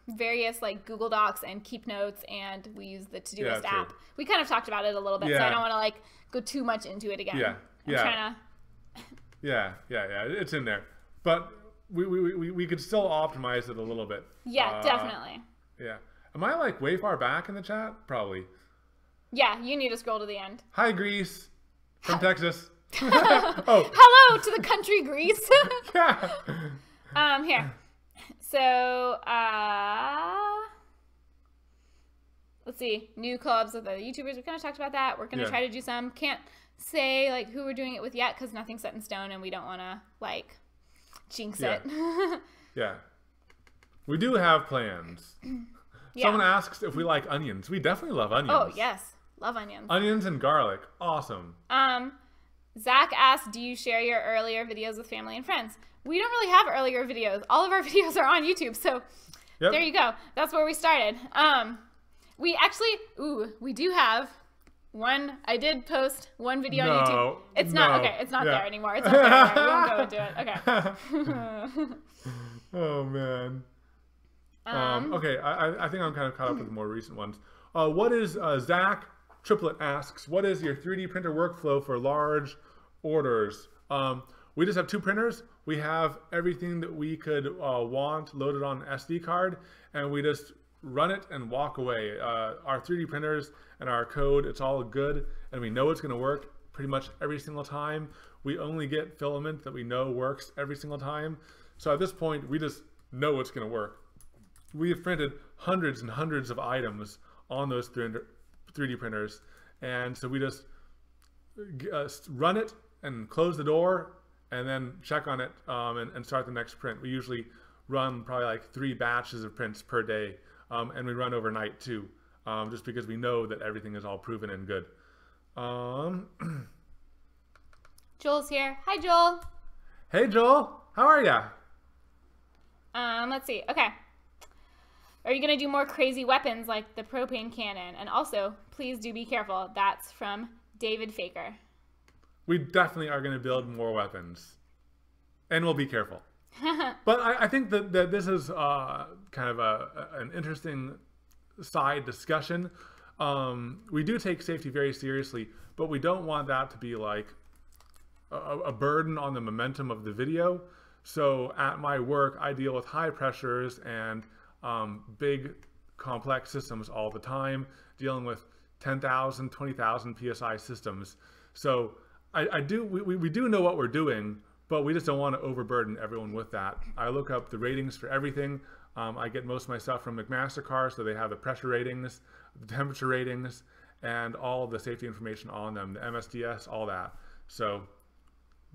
various like Google Docs and Keep Notes, and we use the Todoist app. We kind of talked about it a little bit, so I don't want to like go too much into it again. Yeah, it's in there, but we could still optimize it a little bit. Yeah, definitely. Yeah. Am I like way far back in the chat? Probably. Yeah, you need to scroll to the end. Hi, Greece from Texas. Hello to the country Greece. Yeah. Here. So, let's see, new collabs with other YouTubers. We kind of talked about that. We're going to try to do some. Can't say like who we're doing it with yet because nothing's set in stone and we don't want to like jinx it. Yeah. We do have plans. Someone asks if we like onions. We definitely love onions. Oh, yes. Love onions. Onions and garlic. Awesome. Zach asked, do you share your earlier videos with family and friends? We don't really have earlier videos. All of our videos are on YouTube, so there you go. That's where we started. We actually, we do have one. I did post one video on YouTube. It's not, okay, it's not there anymore. It's not there. We won't go into it. Okay. Oh, man. Okay, I think I'm kind of caught up with the more recent ones. What is, Zach Triplet asks, what is your 3D printer workflow for large orders? We just have 2 printers. We have everything that we could want loaded on an SD card, and we just run it and walk away. Our 3D printers and our code, it's all good, and we know it's going to work pretty much every single time. We only get filament that we know works every single time. So at this point, we just know it's going to work. We have printed hundreds and hundreds of items on those 3D printers, and so we just run it and close the door and then check on it and start the next print. We usually run probably like 3 batches of prints per day, and we run overnight too, just because we know that everything is all proven and good. Joel's here. Hi, Joel. Hey, Joel. How are ya? Let's see. Okay. Are you going to do more crazy weapons like the propane cannon? And also, please do be careful. That's from David Faker. We definitely are going to build more weapons. And we'll be careful. But I think that this is kind of an interesting side discussion. We do take safety very seriously, but we don't want that to be like a burden on the momentum of the video. So at my work, I deal with high pressures and big complex systems all the time, dealing with 10,000, 20,000 PSI systems. So we do know what we're doing, but we just don't want to overburden everyone with that. I look up the ratings for everything. I get most of my stuff from McMaster-Carr, so they have the pressure ratings, the temperature ratings, and all the safety information on them, the MSDS, all that. So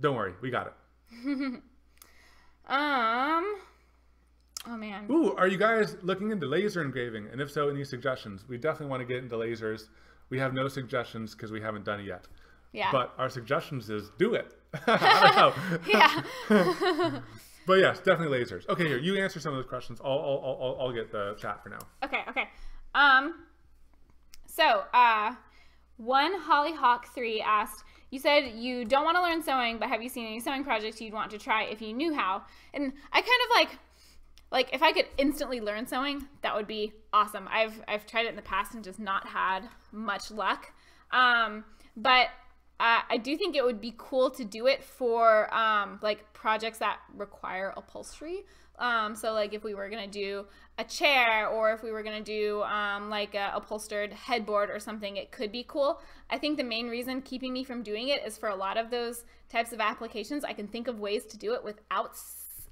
don't worry, we got it. Oh man. Ooh, are you guys looking into laser engraving? And if so, any suggestions? We definitely want to get into lasers. We have no suggestions because we haven't done it yet. Yeah. But our suggestions is do it. I don't know. But yes, definitely lasers. Okay, here, you answer some of those questions. I'll get the chat for now. Okay. So, one Hollyhawk3 asked, you said you don't want to learn sewing, but have you seen any sewing projects you'd want to try if you knew how? And I kind of like if I could instantly learn sewing, that would be awesome. I've tried it in the past and just not had much luck. But I do think it would be cool to do it for like projects that require upholstery. So like if we were gonna do a chair, or if we were gonna do like a upholstered headboard or something, it could be cool. I think the main reason keeping me from doing it is for a lot of those types of applications, I can think of ways to do it without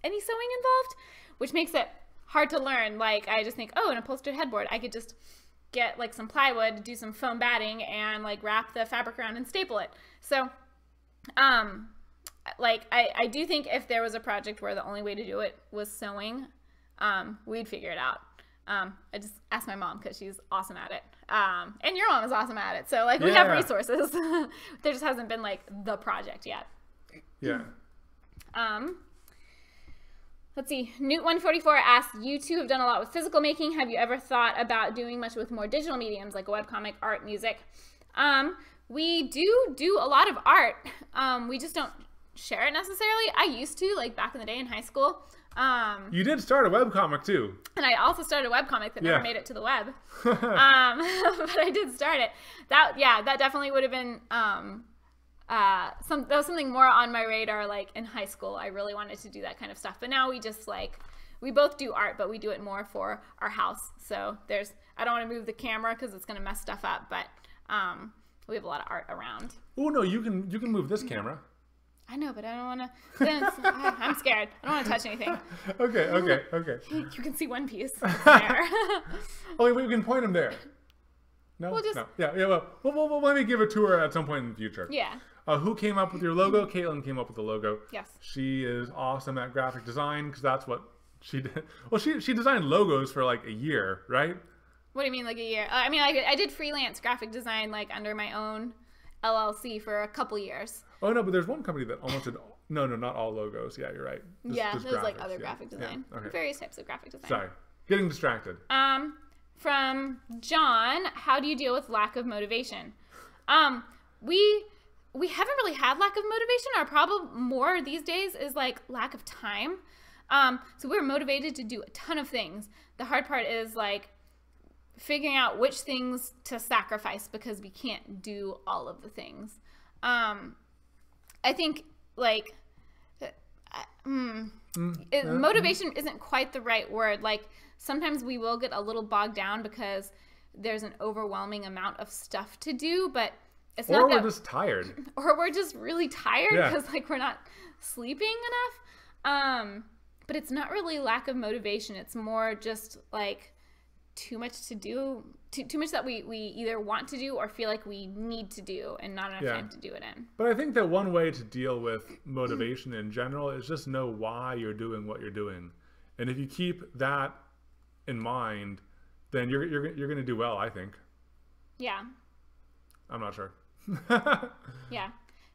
any sewing involved, which makes it hard to learn. Like I just think, oh, an upholstered headboard, I could just get like some plywood, do some foam batting, and like wrap the fabric around and staple it. So like I do think if there was a project where the only way to do it was sewing, we'd figure it out. I just asked my mom because she's awesome at it, and your mom is awesome at it, so like we have resources. There just hasn't been like the project yet. Yeah. Let's see. Newt144 asked, you two have done a lot with physical making. Have you ever thought about doing much with more digital mediums like a webcomic, art, music? We do a lot of art. We just don't share it necessarily. I used to, like back in the day in high school. You did start a webcomic too. And I also started a webcomic that never made it to the web. But I did start it. That definitely would have been that was something more on my radar, like in high school. I really wanted to do that kind of stuff. But now we just we both do art, but we do it more for our house. So I don't want to move the camera because it's going to mess stuff up, but we have a lot of art around. Oh no, you can move this camera. I know, but I don't want to. I'm scared. I don't want to touch anything. Okay. You can see one piece there. Oh, we can point them there. No? We'll just... No. Yeah, well, we'll maybe give a tour at some point in the future. Yeah. Who came up with your logo? Katelyn came up with the logo. Yes. She is awesome at graphic design because that's what she did. Well, she designed logos for like a year, right? What do you mean, like a year? I mean, I did freelance graphic design, like, under my own LLC for a couple years. Oh, no, but there's one company that almost did... No, not all logos. Yeah, you're right. Just there's, like, other graphic design. Yeah. Okay. Various types of graphic design. Sorry. Getting distracted. From John, how do you deal with lack of motivation? We haven't really had lack of motivation. Our problem more these days is, like, lack of time. So we're motivated to do a ton of things. The hard part is, like, figuring out which things to sacrifice because we can't do all of the things. I think, like, motivation isn't quite the right word. Like, sometimes we will get a little bogged down because there's an overwhelming amount of stuff to do, but it's not that... Or we're just tired. Or we're just really tired because, like, we're not sleeping enough. But it's not really lack of motivation. It's more just, like, too much to do, too much that we either want to do or feel like we need to do and not enough time to do it in. But I think that one way to deal with motivation in general is just know why you're doing what you're doing. And if you keep that in mind, then you're going to do well, I think. Yeah. I'm not sure. Yeah.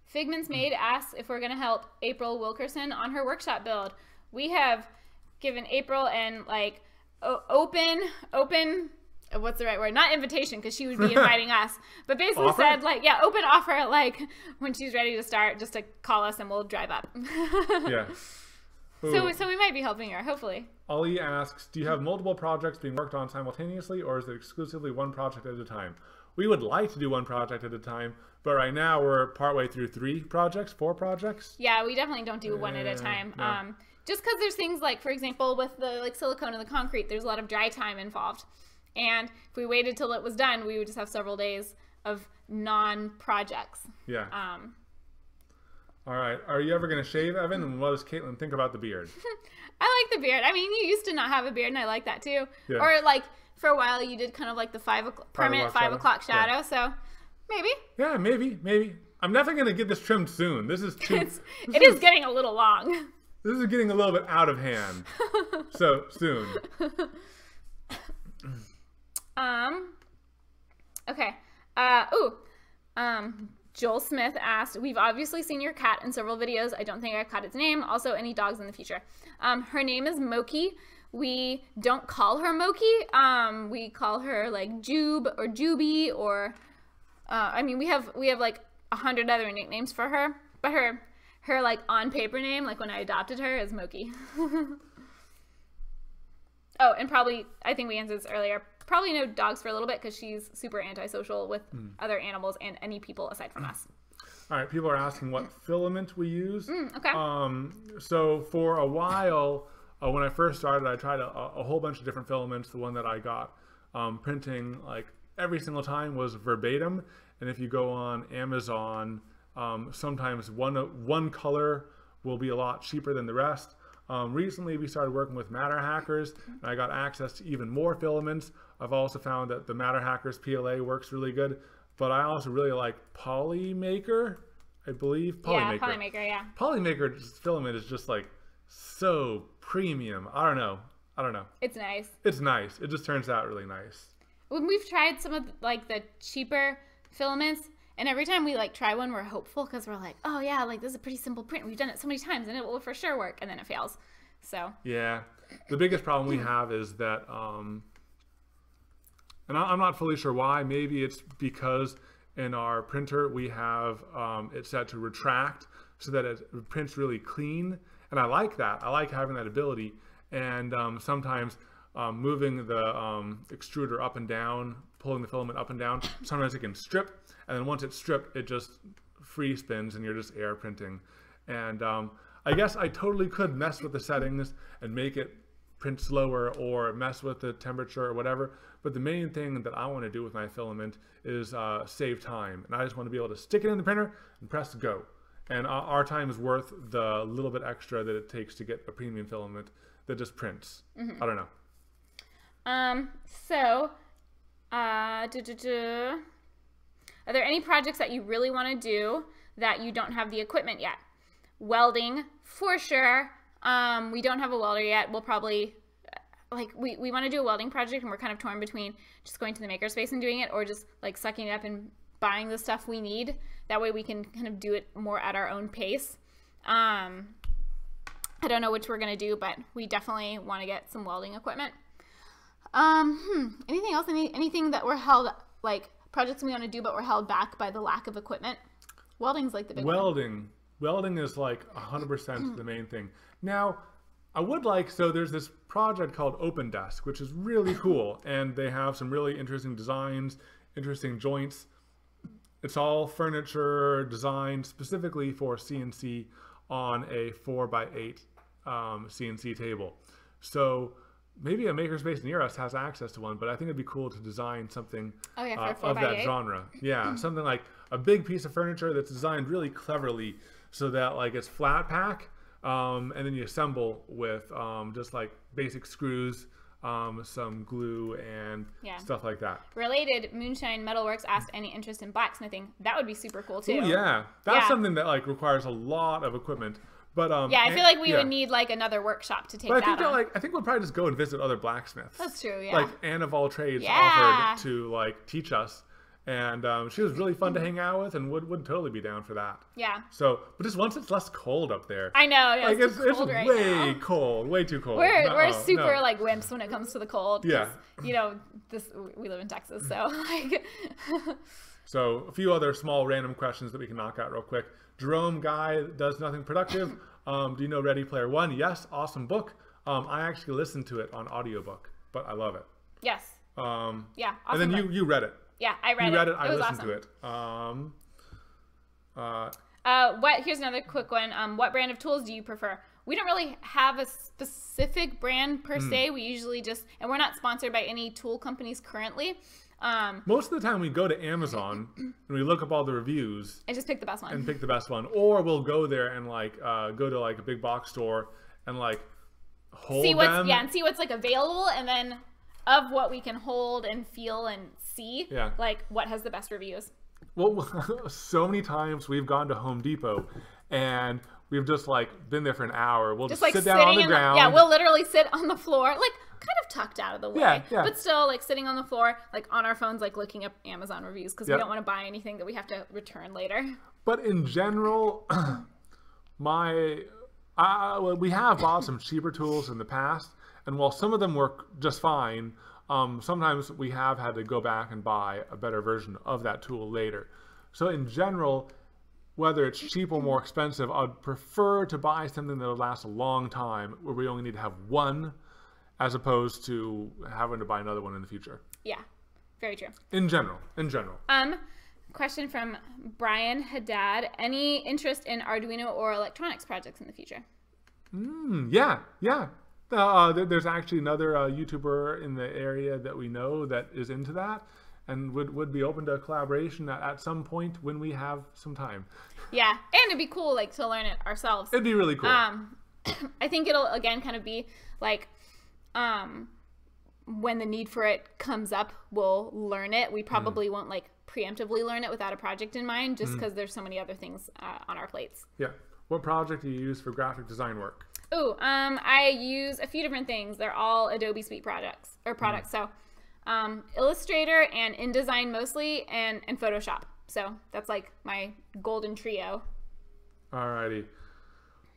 Figment's Maid asks if we're going to help April Wilkerson on her workshop build. We have given April an, like, open, what's the right word? Not invitation, because she would be inviting us. But basically offer? Said, like, yeah, open offer, like, when she's ready to start, just to call us and we'll drive up. Yeah. So we might be helping her, hopefully. Ali asks, do you have multiple projects being worked on simultaneously, or is it exclusively one project at a time? We would like to do one project at a time, but right now we're partway through 4 projects. Yeah, we definitely don't do one at a time. No. Just because there's things like, for example, with the, like, silicone and the concrete, there's a lot of dry time involved. And if we waited till it was done, we would just have several days of non-projects. Yeah. All right. Are you ever going to shave, Evan? And what does Katelyn think about the beard? I like the beard. I mean, you used to not have a beard, and I like that too. Yeah. Or, like, for a while, you did kind of like the permanent 5 o'clock shadow. Yeah. So maybe. Yeah, maybe. I'm definitely going to get this trimmed soon. This is too... it is getting a little long. This is getting a little bit out of hand. So, soon. Okay. Joel Smith asked, we've obviously seen your cat in several videos. I don't think I caught its name. Also, any dogs in the future. Her name is Moki. We don't call her Moki. We call her, like, Jube or Juby or... I mean, we have like 100 other nicknames for her. But her like, on paper name, like, when I adopted her, is Moki. Oh, and probably, I think we answered this earlier, probably no dogs for a little bit because she's super antisocial with other animals and any people aside from us. All right, people are asking what filament we use. Okay. So for a while, when I first started, I tried a whole bunch of different filaments. The one that I got printing, like, every single time was verbatim. And if you go on Amazon, sometimes one color will be a lot cheaper than the rest. Recently, we started working with Matter Hackers, and I got access to even more filaments. I've also found that the Matter Hackers PLA works really good, but I also really like Polymaker, I believe. Polymaker. Yeah, Polymaker, yeah. Polymaker filament is just, like, so premium. I don't know. It's nice. It's nice. It just turns out really nice. When we've tried some of, like, the cheaper filaments, and every time we, like, try one, we're hopeful because we're like, oh yeah, like, this is a pretty simple print. We've done it so many times and it will for sure work, and then it fails. So yeah, the biggest problem we have is that and I'm not fully sure why. Maybe it's because in our printer we have it set to retract so that it prints really clean, and I like that. I like having that ability. And sometimes moving the extruder up and down, pulling the filament up and down, sometimes it can strip, and then once it's stripped, it just free spins and you're just air printing. And I guess I totally could mess with the settings and make it print slower or mess with the temperature or whatever, but the main thing that I want to do with my filament is save time, and I just want to be able to stick it in the printer and press go. And our time is worth the little bit extra that it takes to get a premium filament that just prints. I don't know. So Are there any projects that you really want to do that you don't have the equipment yet? Welding, for sure. We don't have a welder yet. We'll probably, like, we want to do a welding project, and we're kind of torn between just going to the Makerspace and doing it, or just, like, sucking it up and buying the stuff we need. That way we can kind of do it more at our own pace. I don't know which we're going to do, but we definitely want to get some welding equipment. Anything else? Anything that we're held, like, projects we want to do but we're held back by the lack of equipment? Welding's like the big one. Welding is like 100% the main thing. Now, I would like, so there's this project called Open Desk, which is really cool, and they have some really interesting designs, interesting joints. It's all furniture designed specifically for CNC on a 4x8 CNC table. So maybe a Makerspace near us has access to one, but I think it'd be cool to design something of that genre. Yeah, something like a big piece of furniture that's designed really cleverly so that, like, it's flat pack, and then you assemble with just like basic screws, some glue, and stuff like that. Related, Moonshine Metalworks asked any interest in blacksmithing. That would be super cool too. Ooh, yeah, that's something that, like, requires a lot of equipment. But yeah, I feel like we would need, like, another workshop to take that on. I think we'll probably just go and visit other blacksmiths. That's true, yeah. Like, Anne of all trades offered to, like, teach us. And she was really fun to hang out with, and would totally be down for that. Yeah. So, but just once it's less cold up there. I know. Yeah, like, it's right way now. Cold, way too cold. We're super like wimps when it comes to the cold. Yeah. You know, we live in Texas, so like. So a few other small random questions that we can knock out real quick. Jerome Guy does nothing productive. Do you know Ready Player One? Yes, awesome book. I actually listened to it on audiobook, but I love it. Yes. Yeah. Awesome and then book. you read it. Yeah, I read it. You read it. I listened awesome. to it. Here's another quick one. What brand of tools do you prefer? We don't really have a specific brand per se. We usually just, and we're not sponsored by any tool companies currently. Most of the time we go to Amazon and we look up all the reviews and just pick the best one. Or we'll go there and, like, go to, like, a big box store and, like, hold them. Yeah, and see what's, like, available, and then of what we can hold and feel and see, like, what has the best reviews. Well, so many times we've gone to Home Depot and we've just, like, been there for an hour. We'll just like, sit down on the ground. Yeah, we'll literally sit on the floor, like, kind of tucked out of the way, but still, like, sitting on the floor, like, on our phones, like, looking up Amazon reviews, because we don't want to buy anything that we have to return later. But in general, we have bought some cheaper tools in the past, and while some of them work just fine, sometimes we have had to go back and buy a better version of that tool later. So in general, whether it's cheap or more expensive, I'd prefer to buy something that will last a long time, where we only need to have one, as opposed to having to buy another one in the future. Yeah, very true. In general. Question from Brian Haddad. Any interest in Arduino or electronics projects in the future? Yeah. There's actually another YouTuber in the area that we know that is into that, and would be open to collaboration at some point when we have some time. Yeah, and it'd be cool, like, to learn it ourselves. It'd be really cool. I think it'll, again, kind of be like, when the need for it comes up, we'll learn it. We probably won't, like, preemptively learn it without a project in mind, just because there's so many other things on our plates. Yeah. What project do you use for graphic design work? Ooh, I use a few different things. They're all Adobe Suite products. So Illustrator and InDesign mostly, and Photoshop. So that's, like, my golden trio. Alrighty.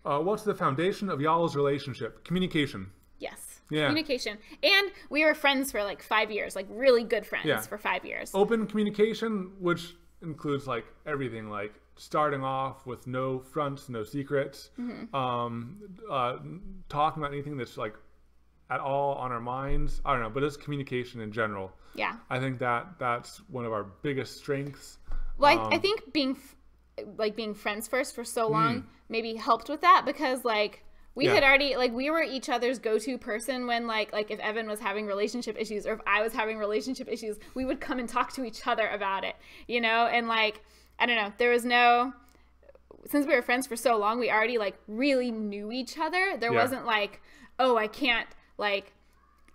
What's the foundation of y'all's relationship? Communication. Yes. Yeah. Communication. And we were friends for, like, 5 years, like, really good friends for 5 years. Open communication, which includes, like, everything, like starting off with no fronts, no secrets, talking about anything that's, like, at all on our minds. I don't know, but it's communication in general. Yeah. I think that's one of our biggest strengths. Well, I think being friends first for so long maybe helped with that, because, like, we had already, like, we were each other's go-to person when, like if Evan was having relationship issues, or if I was having relationship issues, we would come and talk to each other about it, you know? And, like, I don't know, there was no, since we were friends for so long, we already, like, really knew each other. There wasn't, like, oh, I can't, like,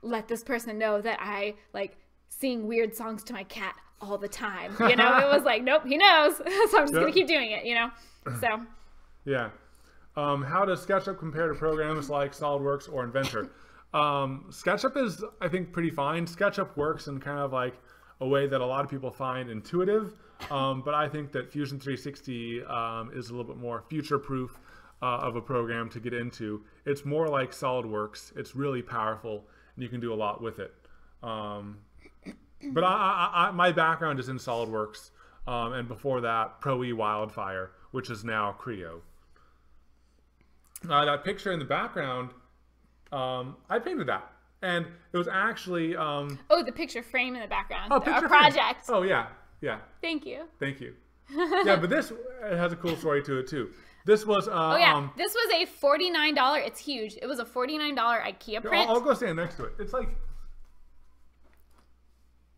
let this person know that I, like, sing weird songs to my cat all the time. You know, it was like, nope, he knows. So I'm just going to keep doing it, you know? So. Yeah. How does SketchUp compare to programs like SolidWorks or Inventor? SketchUp is, I think, pretty fine. SketchUp works in kind of like a way that a lot of people find intuitive, but I think that Fusion 360 is a little bit more future-proof of a program to get into. It's more like SolidWorks. It's really powerful, and you can do a lot with it. But my background is in SolidWorks, and before that, Pro E Wildfire, which is now Creo. That picture in the background, I painted that, and it was actually oh, the picture frame in the background. Oh, our project. Oh yeah. Thank you. Yeah, but this it has a cool story to it too. This was this was a $49. It's huge. It was a $49 IKEA print. I'll go stand next to it. It's like,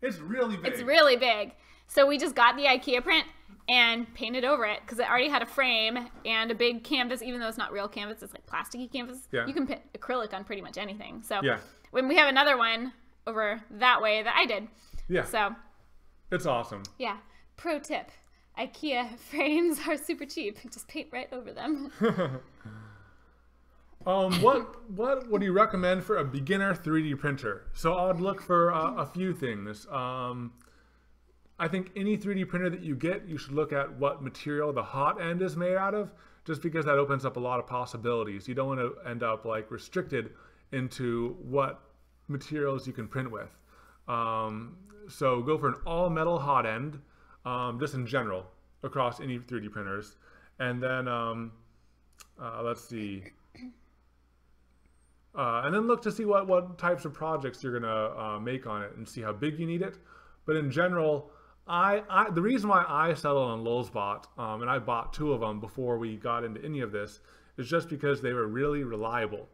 it's really big. It's really big. So we just got the IKEA print and painted over it because it already had a frame and a big canvas. Even though it's not real canvas, it's like plasticky canvas. Yeah. You can put acrylic on pretty much anything. So yeah. When we have another one over that way that I did. Yeah. So it's awesome. Yeah. Pro tip: IKEA frames are super cheap. Just paint right over them. What would you recommend for a beginner 3D printer? So I'd look for a few things. I think any 3D printer that you get, you should look at what material the hot end is made out of, just because that opens up a lot of possibilities. You don't want to end up like restricted into what materials you can print with. So go for an all metal hot end, just in general, across any 3D printers. And then, let's see. And then look to see what types of projects you're gonna make on it and see how big you need it. But in general, the reason why I settled on Lulzbot, and I bought 2 of them before we got into any of this, is just because they were really reliable.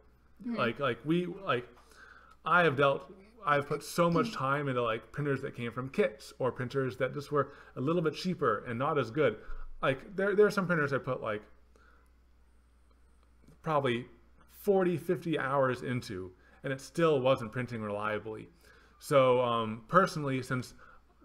I've put so much time into like printers that came from kits or printers that just were a little bit cheaper and not as good. Like there are some printers I put like probably 40, 50 hours into, and it still wasn't printing reliably. So personally, since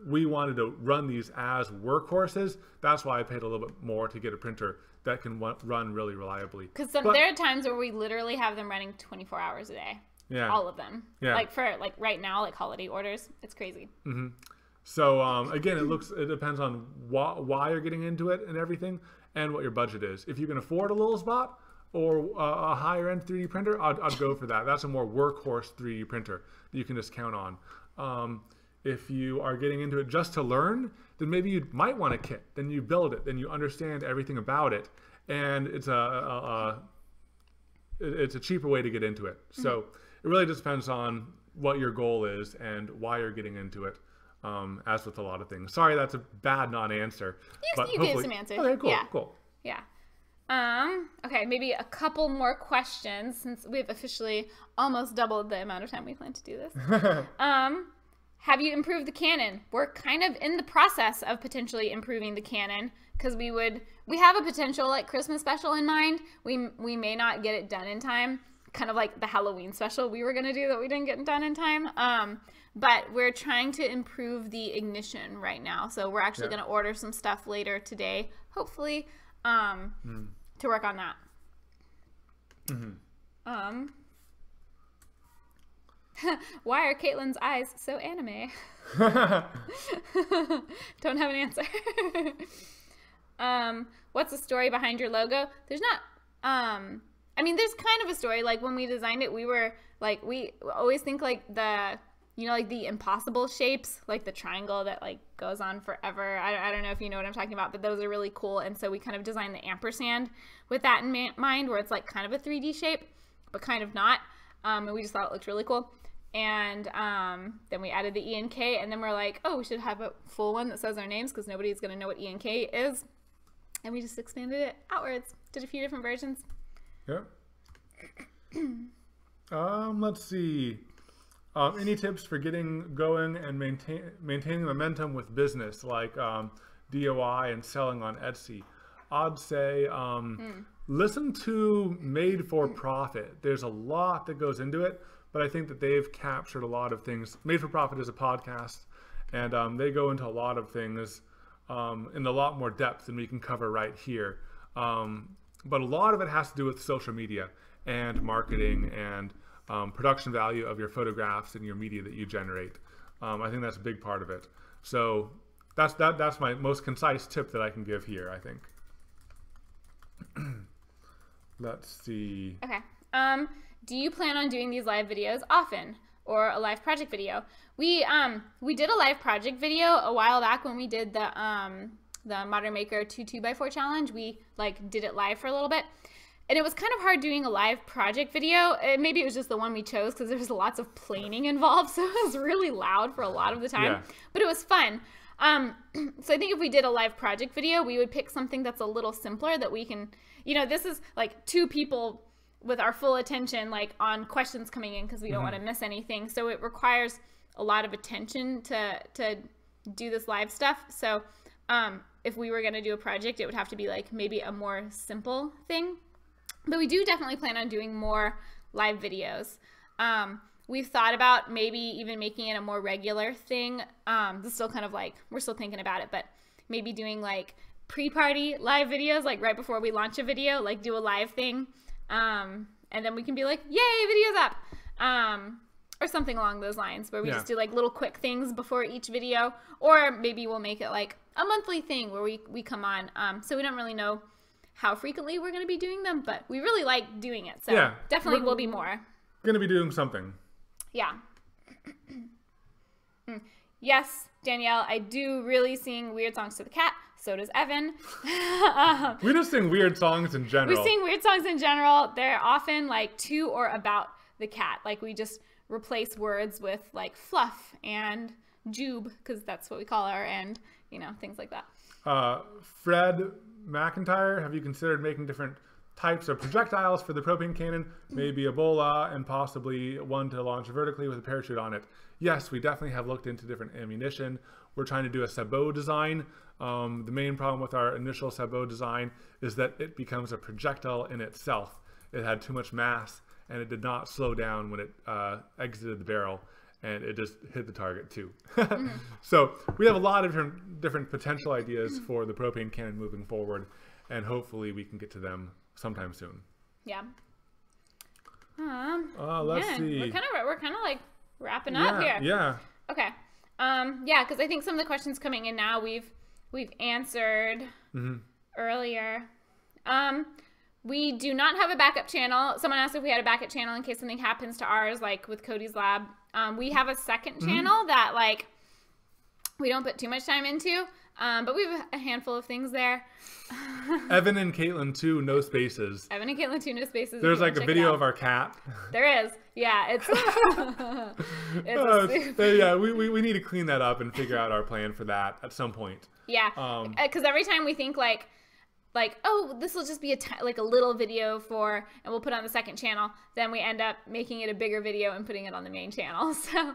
we wanted to run these as workhorses, that's why I paid a little bit more to get a printer that can run really reliably. Because there are times where we literally have them running 24 hours a day. Yeah. All of them. Yeah. Like for like right now, like holiday orders, it's crazy. Mm-hmm. So again, it depends on why you're getting into it and everything, and what your budget is. If you can afford a Lulzbot or a higher end 3D printer, I'd go for that. That's a more workhorse 3D printer that you can just count on. If you are getting into it just to learn, then maybe you might want a kit. Then you build it. Then you understand everything about it, and it's a cheaper way to get into it. So it really just depends on what your goal is and why you're getting into it. As with a lot of things. Sorry, that's a bad non-answer. You gave some answers. Okay, cool, yeah. Cool. Yeah. Okay, maybe a couple more questions since we've officially almost doubled the amount of time we plan to do this. Have you improved the Canon? We're kind of in the process of potentially improving the Canon because we have a potential like Christmas special in mind. We may not get it done in time, kind of like the Halloween special we were going to do that we didn't get done in time. But we're trying to improve the ignition right now. So we're actually going to order some stuff later today, hopefully, to work on that. Mm-hmm. Why are Katelyn's eyes so anime? Don't have an answer. What's the story behind your logo? There's not, I mean, there's kind of a story. Like when we designed it, we were like, we always think like like the impossible shapes, like the triangle that like goes on forever. I don't know if you know what I'm talking about, but those are really cool. And so we kind of designed the ampersand with that in mind, where it's like kind of a 3D shape, but kind of not. And we just thought it looked really cool. And then we added the E and K, and then we're like, oh, we should have a full one that says our names because nobody's going to know what E and K is. And we just expanded it outwards. Did a few different versions. Yeah. Let's see. Any tips for getting going and maintaining momentum with business, like DIY and selling on Etsy? I'd say listen to Made for Profit. There's a lot that goes into it, but I think that they've captured a lot of things. Made for Profit is a podcast and they go into a lot of things in a lot more depth than we can cover right here. But a lot of it has to do with social media and marketing and production value of your photographs and your media that you generate. I think that's a big part of it. So that's my most concise tip that I can give here, I think. Let's see. Okay. Do you plan on doing these live videos often, or a live project video? We did a live project video a while back when we did the Modern Maker 2 2x4 challenge. We like did it live for a little bit, and it was kind of hard doing a live project video. Maybe it was just the one we chose because there was lots of planing involved, so it was really loud for a lot of the time. Yeah. But it was fun. So I think if we did a live project video, we would pick something that's a little simpler that we can, you know, this is like 2 people with our full attention, like on questions coming in because we don't want to miss anything. So it requires a lot of attention to do this live stuff. So if we were going to do a project, it would have to be like maybe a more simple thing. But we do definitely plan on doing more live videos. We've thought about maybe even making it a more regular thing. This is still kind of like, we're still thinking about it, but maybe doing like pre-party live videos, like right before we launch a video, like do a live thing. And then we can be like, yay, video's up. Or something along those lines where we just do like little quick things before each video. Or maybe we'll make it like a monthly thing where we come on. So we don't really know how frequently we're going to be doing them, but we really like doing it. So definitely will be more. Going to be doing something. Yeah. Yes, Danielle, I do really sing weird songs to the cat. So does Evan. We just sing weird songs in general. We sing weird songs in general. They're often like to or about the cat. Like we just replace words with like fluff and jube, because that's what we call her, and you know, things like that. Fred McIntyre, have you considered making different types of projectiles for the propane cannon? Maybe a bola and possibly one to launch vertically with a parachute on it. Yes, we definitely have looked into different ammunition. We're trying to do a sabot design. The main problem with our initial sabot design is that it becomes a projectile in itself. It had too much mass and it did not slow down when it exited the barrel, and it just hit the target too. So we have a lot of different potential ideas for the propane cannon moving forward, and hopefully we can get to them sometime soon. Yeah. Let's see. We're kind of like wrapping up here. Yeah. Okay. Yeah, because I think some of the questions coming in now we've answered earlier. We do not have a backup channel. Someone asked if we had a backup channel in case something happens to ours, like with Cody's lab. We have a second channel that like we don't put too much time into, but we have a handful of things there. Evan and Katelyn too, no spaces. Evan and Katelyn too, no spaces. There's like a video of our cat. There is. Yeah, it's yeah, we need to clean that up and figure out our plan for that at some point. Yeah, because every time we think like, oh, this will just be like a little video and we'll put it on the second channel, then we end up making it a bigger video and putting it on the main channel. So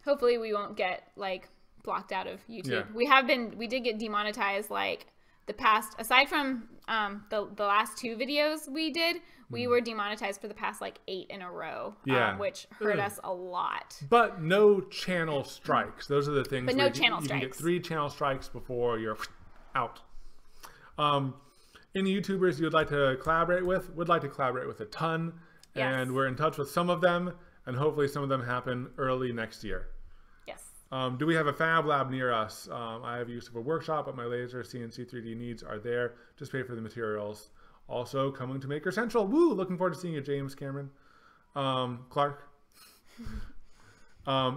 hopefully we won't get like blocked out of YouTube. Yeah. We did get demonetized like the past, aside from the last 2 videos we did, we were demonetized for the past like 8 in a row, which hurt us a lot. But no channel strikes. Those are the things. But no channel strikes. You can get 3 channel strikes before you're out. Any YouTubers you'd like to collaborate with? Would like to collaborate with a ton, and we're in touch with some of them, and hopefully some of them happen early next year. Yes. Do we have a fab lab near us? I have use of a workshop, but my laser CNC 3D needs are there. Just pay for the materials. Also coming to Maker Central. Woo! Looking forward to seeing you, James Cameron. Clark.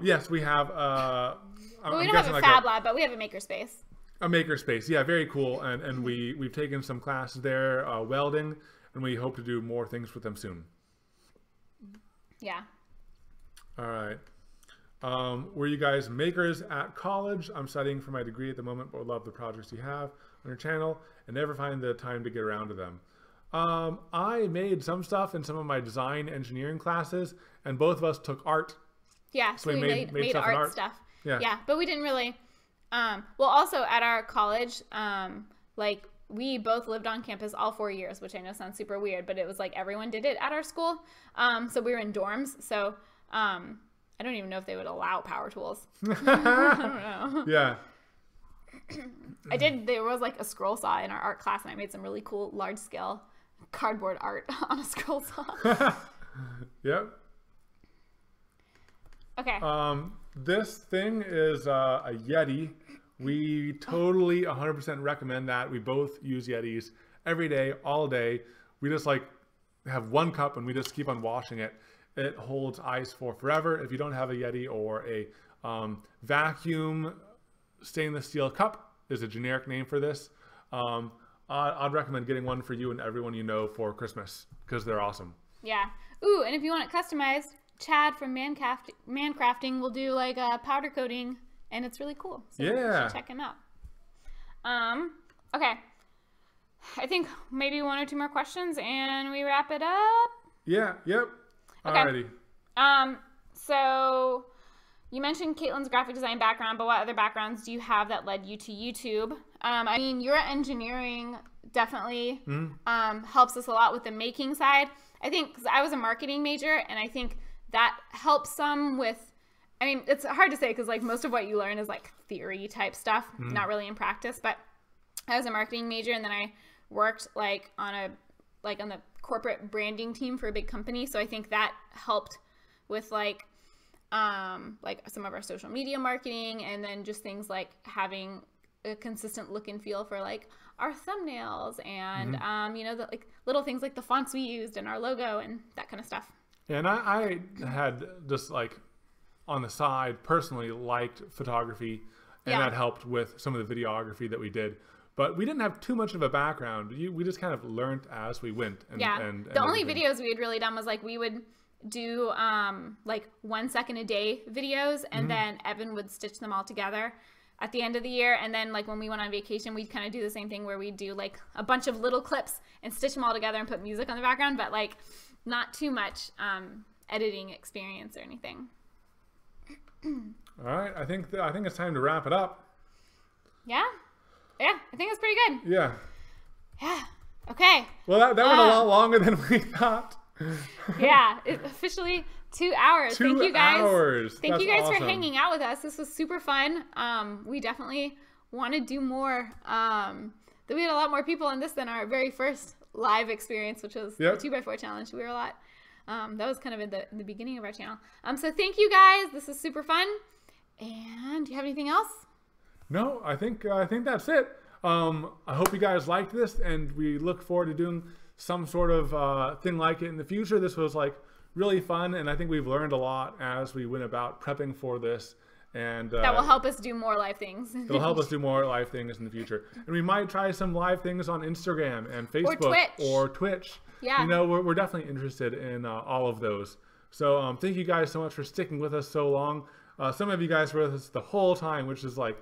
Yes, we have. We don't have a fab lab, but we have a Makerspace. A Makerspace, yeah, very cool, and we've taken some classes there, welding, and we hope to do more things with them soon. Yeah. All right. Were you guys makers at college? I'm studying for my degree at the moment, but would love the projects you have on your channel and never find the time to get around to them. I made some stuff in some of my design engineering classes, and both of us took art. Yeah, so we made art stuff. Yeah, but we didn't really. Well, also at our college, like we both lived on campus all 4 years, which I know sounds super weird, but it was like everyone did it at our school. So we were in dorms. So I don't even know if they would allow power tools. I don't know. Yeah. There was like a scroll saw in our art class, and I made some really cool large scale cardboard art on a scroll saw. Yep. Okay. This thing is a Yeti. We totally 100% recommend that. We both use Yetis every day, all day. We just like have one cup and we just keep on washing it. It holds ice for forever. If you don't have a Yeti or a vacuum stainless steel cup is a generic name for this, I'd recommend getting one for you and everyone you know for Christmas because they're awesome. Yeah. Ooh, and if you want it customized, Chad from Mancrafting will do like a powder coating, and it's really cool. So you should check him out. Okay. I think maybe one or two more questions, and we wrap it up. Yeah. Yep. Okay. Alrighty. So you mentioned Katelyn's graphic design background, but what other backgrounds do you have that led you to YouTube? I mean, your engineering definitely helps us a lot with the making side. I think because I was a marketing major, and I think that helps some with, I mean, it's hard to say because like most of what you learn is like theory type stuff, not really in practice, but I was a marketing major, and then I worked like on the corporate branding team for a big company. So I think that helped with like some of our social media marketing, and then just things like having a consistent look and feel for like our thumbnails and you know, the like little things like the fonts we used and our logo and that kind of stuff. And I had just like on the side personally liked photography, and that helped with some of the videography that we did. But we didn't have too much of a background. We just kind of learned as we went. And the only videos we had really done was like we would do like 1 second a day videos, and then Evan would stitch them all together at the end of the year. And then like when we went on vacation, we'd kind of do the same thing where we'd do like a bunch of little clips and stitch them all together and put music on the background, but like not too much editing experience or anything. All right, I think it's time to wrap it up. Yeah, I think it's pretty good. Yeah. Okay. Well, that went a lot longer than we thought. Yeah, it's officially 2 hours. Thank you guys. 2 hours. Thank you guys for hanging out with us. This was super fun. We definitely want to do more. We had a lot more people on this than our very first live experience, which was the 2x4 challenge. We were a lot. That was kind of in the beginning of our channel. So thank you guys. This is super fun. And do you have anything else? No, I think that's it. I hope you guys liked this, and we look forward to doing some sort of thing like it in the future. This was like really fun, and I think we've learned a lot as we went about prepping for this. And that will help us do more live things. It'll help us do more live things in the future. And we might try some live things on Instagram and Facebook or Twitch. Yeah. You know, we're definitely interested in all of those. So thank you guys so much for sticking with us so long. Some of you guys were with us the whole time, which is like,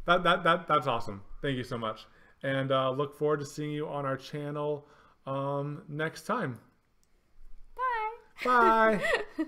that's awesome. Thank you so much. And look forward to seeing you on our channel next time. Bye. Bye.